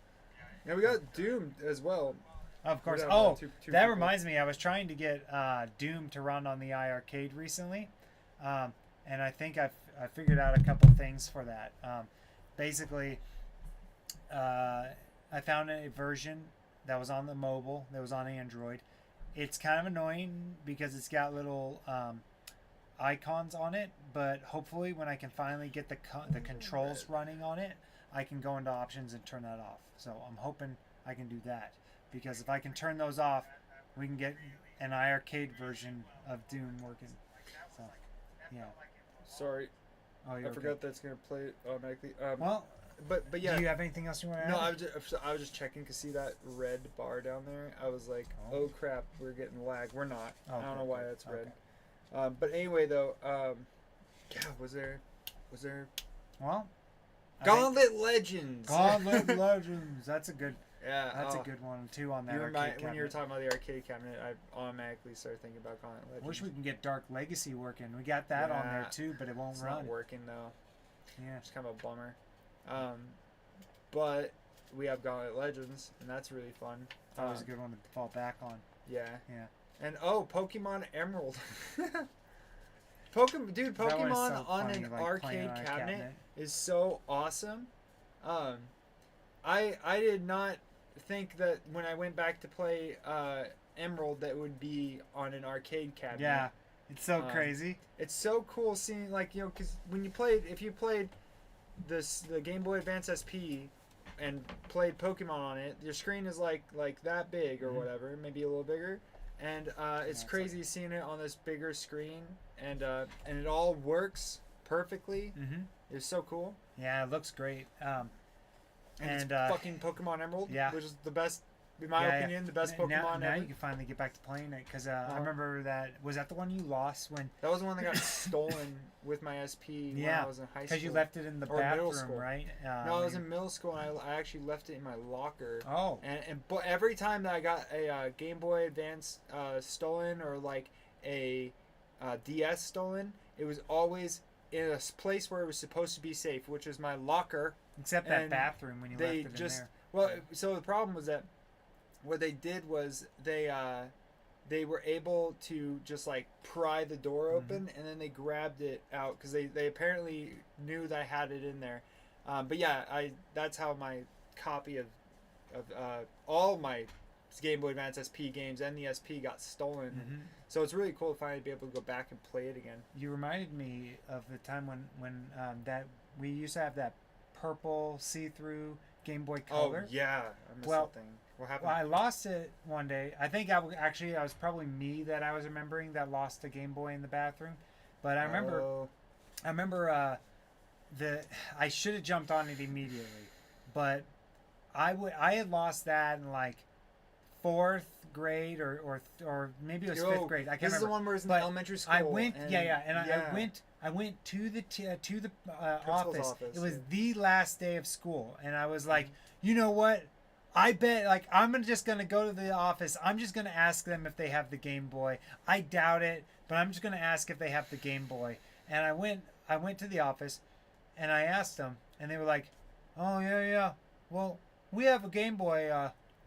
Yeah, we got Doom as well. Of course. got, Oh, two that people. reminds me. I was trying to get Doom to run on the iArcade recently, and I think I figured out a couple things for that. Basically, I found a version that was on the mobile, that was on Android. It's kind of annoying because it's got little icons on it, but hopefully when I can finally get the controls running on it, I can go into options and turn that off. So I'm hoping I can do that, because if I can turn those off, we can get an iArcade version of Doom working. So, yeah. Sorry, Oh, you're I okay. forgot that's gonna play it automatically. Well, but yeah. do you have anything else you want to add? No, I was just checking to see that red bar down there. I was like, Oh. oh crap, we're getting lag. We're not. I Okay, don't know why good. that's red. Okay. But anyway, though, yeah, was there Well, I think- Gauntlet Legends? Gauntlet Legends. That's a good. Yeah, That's a good one too on that You arcade remind, when you were cabinet. talking about the arcade cabinet, I automatically started thinking about Gauntlet Legends. Wish we can get Dark Legacy working. We got that on there Yeah, too, but it won't It's run. not working though. Yeah. It's kind of a bummer. But we have Gauntlet Legends, and that's really fun. That was a good one to fall back on. Yeah. Yeah. And Pokemon Emerald. Dude, That one is Pokemon so on funny, an like, arcade playing on a cabinet is so awesome. I did not think that when I went back to play Emerald that it would be on an arcade cabinet. Yeah. It's so Um, crazy. It's so cool seeing, like, because when if you played the Game Boy Advance SP and played Pokemon on it, your screen is like that big or Mhm. whatever, maybe a little bigger, and it's it's crazy seeing it on this bigger screen, and it all works perfectly. Mm-hmm. It's so cool. Yeah, it looks great. And And, it's fucking Pokemon Emerald, yeah. which is the best in my opinion, the best Pokemon now ever. you can finally get back to playing it because I remember was that the one you lost when? That was the one that got stolen with my SP when I was in high school. Because you left it in the Or middle bathroom, school. right? No, I was in middle school and I actually left it in my locker. Oh. But every time that I got a Game Boy Advance stolen or like a DS stolen, it was always in a place where it was supposed to be safe, which was my locker. Except that and bathroom when you left it in there. Well, so the problem was that what they did was they were able to just like pry the door open and then they grabbed it out because they apparently knew that I had it in there. But yeah, that's how my copy of all my Game Boy Advance SP games and the SP got stolen. So it's really cool to finally be able to go back and play it again. You reminded me of the time when that we used to have that purple see-through Game Boy Color. Oh yeah, I missed that thing. What happened? Well, I lost it one day. I think I was probably me that I was remembering that lost a Game Boy in the bathroom. But I remember I should have jumped on it immediately. But I had lost that in like 4th grade or maybe it was 5th grade. I can't remember. This is the one where it's in elementary school. I went I went to the office. It was the last day of school, and I was like, you know what? I bet like just gonna go to the office. I'm just gonna ask them if they have the Game Boy. I doubt it, but I'm just gonna ask if they have the Game Boy. And I went to the office, and I asked them, and they were like, oh yeah. Well, we have a Game Boy.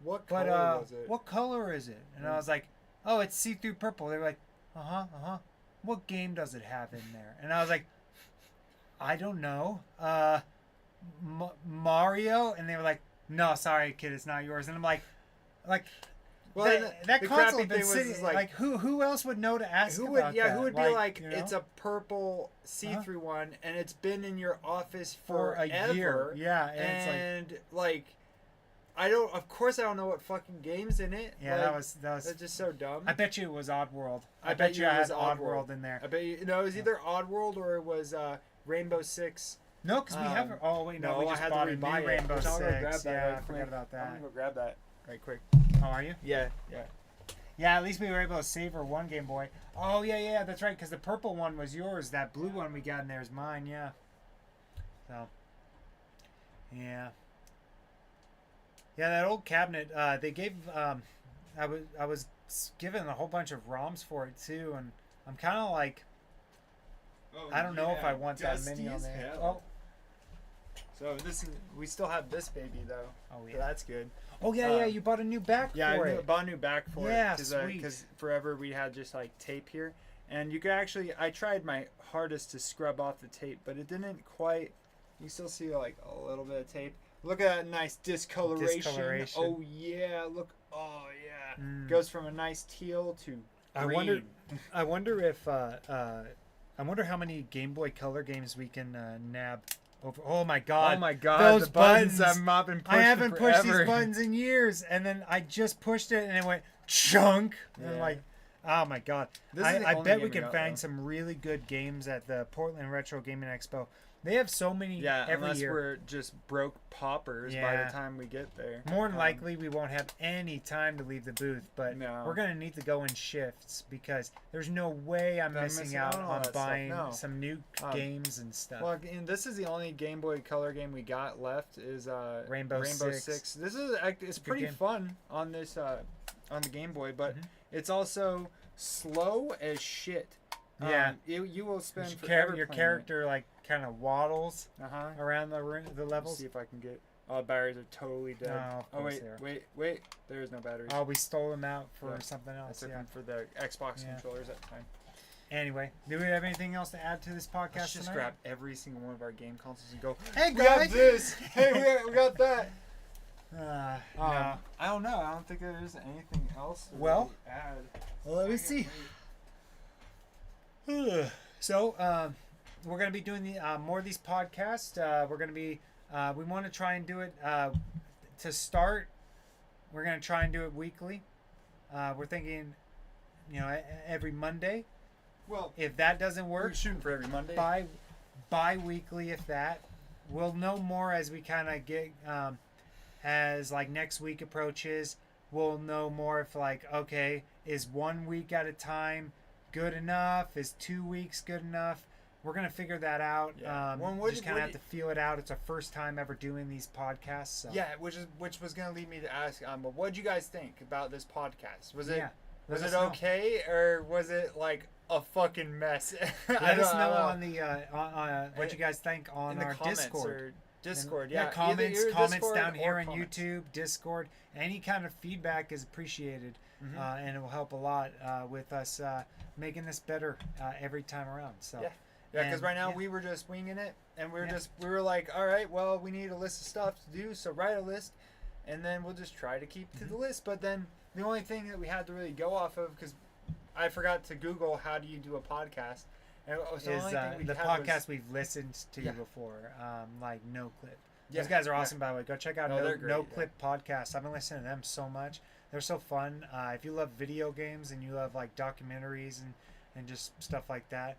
What color was it? What color is it? And I was like, oh, it's see-through purple. They were like, what game does it have in there? And I was like, I don't know. Mario? And they were like, no, sorry, kid, it's not yours. And I'm like, well, that console had been sitting. Like, who else would know to ask about that? Who would be like, you know? It's a purple see-through one, and it's been in your office for a year. Yeah, and it's like of course I don't know what fucking game's in it. Yeah, like, that's just so dumb. I bet you it was Oddworld. I bet you it was had Oddworld in there. I bet you, no, it was either Oddworld or it was Rainbow Six. No, because we have. Oh wait, no, we just bought a new Rainbow Six. I forgot about that. I'm gonna go grab that right quick. Oh, are you? Yeah. Yeah, at least we were able to save her one Game Boy. Oh yeah, that's right. Because the purple one was yours. That blue one we got in there is mine. Yeah. So. Yeah. Yeah, that old cabinet. They gave. I was given a whole bunch of ROMs for it too, and I'm kind of like. I don't know if I want that many on there. Oh. So we still have this baby though. Oh yeah. So that's good. Oh yeah, you bought a new back for it. I bought a new back for it. Yeah, sweet. Because forever we had just like tape here, and you could actually. I tried my hardest to scrub off the tape, but it didn't quite. You still see like a little bit of tape. Look at that nice discoloration. Oh yeah, look. Oh yeah. Goes from a nice teal to green. I wonder if. I wonder how many Game Boy Color games we can nab over. Oh my god! Those the buttons I've not been pushing. I haven't pushed these buttons in years, and then I just pushed it, and it went chunk. Yeah. And like, oh my god! I bet we can find some really good games at the Portland Retro Gaming Expo. They have so many every unless year. We're just broke paupers by the time we get there. More than likely, we won't have any time to leave the booth, but we're going to need to go in shifts because there's no way I'm missing out on buying some new games and stuff. Well, and this is the only Game Boy Color game we got left is Rainbow Six. This is it's pretty fun on this on the Game Boy, but it's also slow as shit. Yeah, you will spend forever. Your character like kind of waddles around the levels. Let's see if I can get. Oh, batteries are totally dead. No, wait. There is no batteries. Oh, we stole them out for something else. I took them for the Xbox controllers at the time. Anyway, do we have anything else to add to this podcast? Let's just grab every single one of our game consoles and go. Hey guys, we got this. Hey, we got that. No. I don't know. I don't think there's anything else to really add. Well, let me see. So, we're going to be doing more of these podcasts. We're going to be, we want to try and do it, to start, we're going to try and do it weekly. We're thinking, every Monday. Well, if that doesn't work, we're shooting for every Monday. Bi-weekly, if that. We'll know more as we kind of get, as like next week approaches. we'll know more if like, okay, is 1 week at a time good enough? Is 2 weeks good enough? We're gonna figure that out. Yeah. Just kind of have to feel it out. It's our first time ever doing these podcasts. So. Yeah, which was gonna lead me to ask, but what did you guys think about this podcast? Was it Let was us it know. okay, or was it like a fucking mess? Let us know on the what you guys think on in the our comments Discord. or Discord. Yeah, Yeah, comments either comments Discord down here or on comments. YouTube, Discord. Any kind of feedback is appreciated, Mhm. and it will help a lot with us making this better every time around. So. Yeah. Yeah, because And, right now yeah. we were just winging it, and we Yeah. were like, all right, well, we need a list of stuff to do, so write a list, and then we'll just try to keep to Mm-hmm. the list. But then the only thing that we had to really go off of, because I forgot to Google how do you do a podcast, and it was the Is only thing we the had podcast was, we've listened to Yeah. before, like No Clip. Yeah, Those guys are yeah. awesome, by the way. Go check out No, they're great, No yeah. Clip podcast. I've been listening to them so much. They're so fun. If you love video games and you love like documentaries and just stuff like that,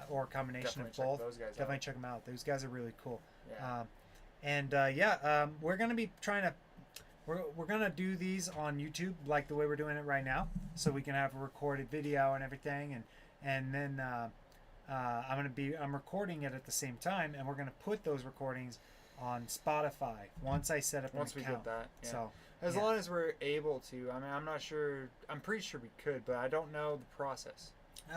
or a combination Definitely check of both, those guys out. definitely check them out. Those guys are really cool. Yeah. We're gonna be trying to. We're gonna do these on YouTube like the way we're doing it right now, so we can have a recorded video and everything, and then I'm recording it at the same time, and we're gonna put those recordings on Spotify once I set up Once an we account. did that, yeah. So As yeah. long as we're able to. I mean, I'm not sure. I'm pretty sure we could, but I don't know the process.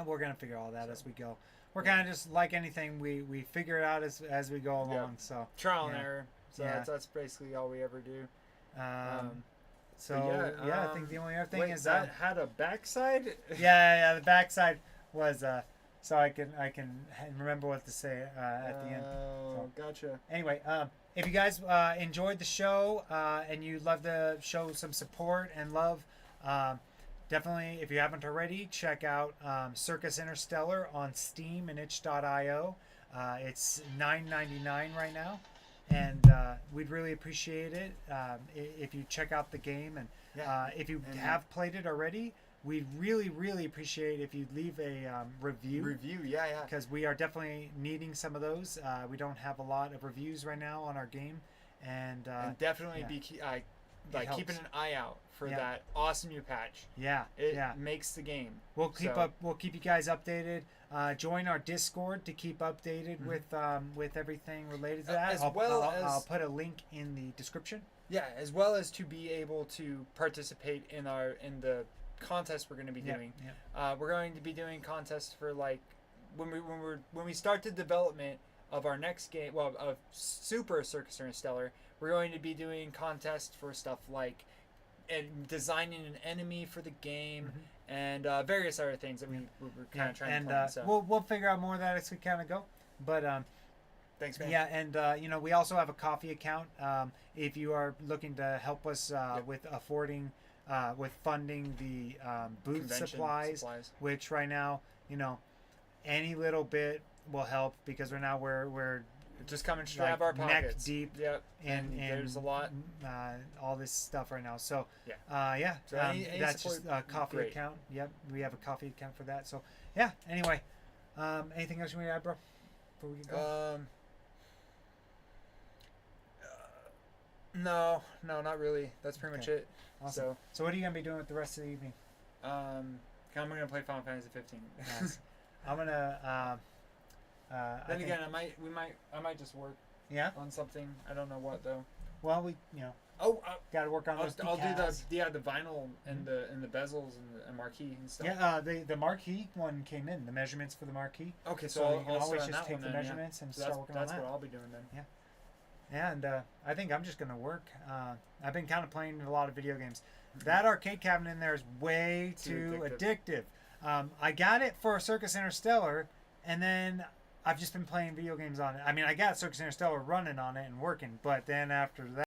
we're gonna figure all that as we go. We're kind of just like anything, we figure it out as we go along. Yeah. So Trial and Yeah. error. So Yeah. that's basically all we ever do. so yeah, I think the only other thing Wait, is that had a backside. yeah, the backside was so I can remember what to say at the end. Oh, gotcha. Anyway, if you guys enjoyed the show and you'd love to show some support and love, definitely, if you haven't already, check out Circus Interstellar on Steam and itch.io. It's $9.99 right now, and we'd really appreciate it if you check out the game. And Yeah. if you And- have played it already, we'd really, really appreciate if you'd leave a review. Yeah. Because we are definitely needing some of those. We don't have a lot of reviews right now on our game, and And definitely yeah. be helps. keeping an eye out for Yeah. that awesome new patch. yeah, It yeah. makes the game. We'll keep So- up. We'll keep you guys updated. Join our Discord to keep updated with everything related to that. As I'll, well I'll, as- I'll put a link in the description. Yeah, as well as to be able to participate in the contest we're going to be doing. Yeah. We're going to be doing contests for like when we start the development of our next game, well, of Super Circus Interstellar, we're going to be doing contests for stuff like designing an enemy for the game and various other things that we're kind of trying and to plan. So we'll figure out more of that as we kind of go. But thanks, man. yeah, and we also have a coffee account. If you are looking to help us with affording, with funding the booth Convention supplies, which right now, any little bit will help, because right now we're just coming straight like out of our neck pockets. deep Yep. and there's a lot. all this stuff right now. So Yeah. So any that's support just a would be coffee great. account. Yep, we have a coffee account for that. So yeah. Anyway, anything else you want to add, bro? Before we can go. No, not really. That's pretty much Okay. it. Awesome. So what are you gonna be doing with the rest of the evening? I'm gonna play Final Fantasy 15. Nice. I'm gonna. I Then think- again, I might just work yeah. on something. I don't know what though. Well, we Oh, got to work on I'll those. do the decals. the vinyl and the bezels and the marquee and stuff. Yeah, the marquee one came in. The measurements for the marquee. Okay, So, so you can I'll always start on just that take one the then, yeah. measurements and So start working on that's that. what I'll be doing then. And I think I'm just gonna work. I've been kind of playing a lot of video games. That arcade cabinet in there is way too addictive. I got it for Circus Interstellar, and then I've just been playing video games on it. I mean, I got Circus Interstellar running on it and working, but then after that.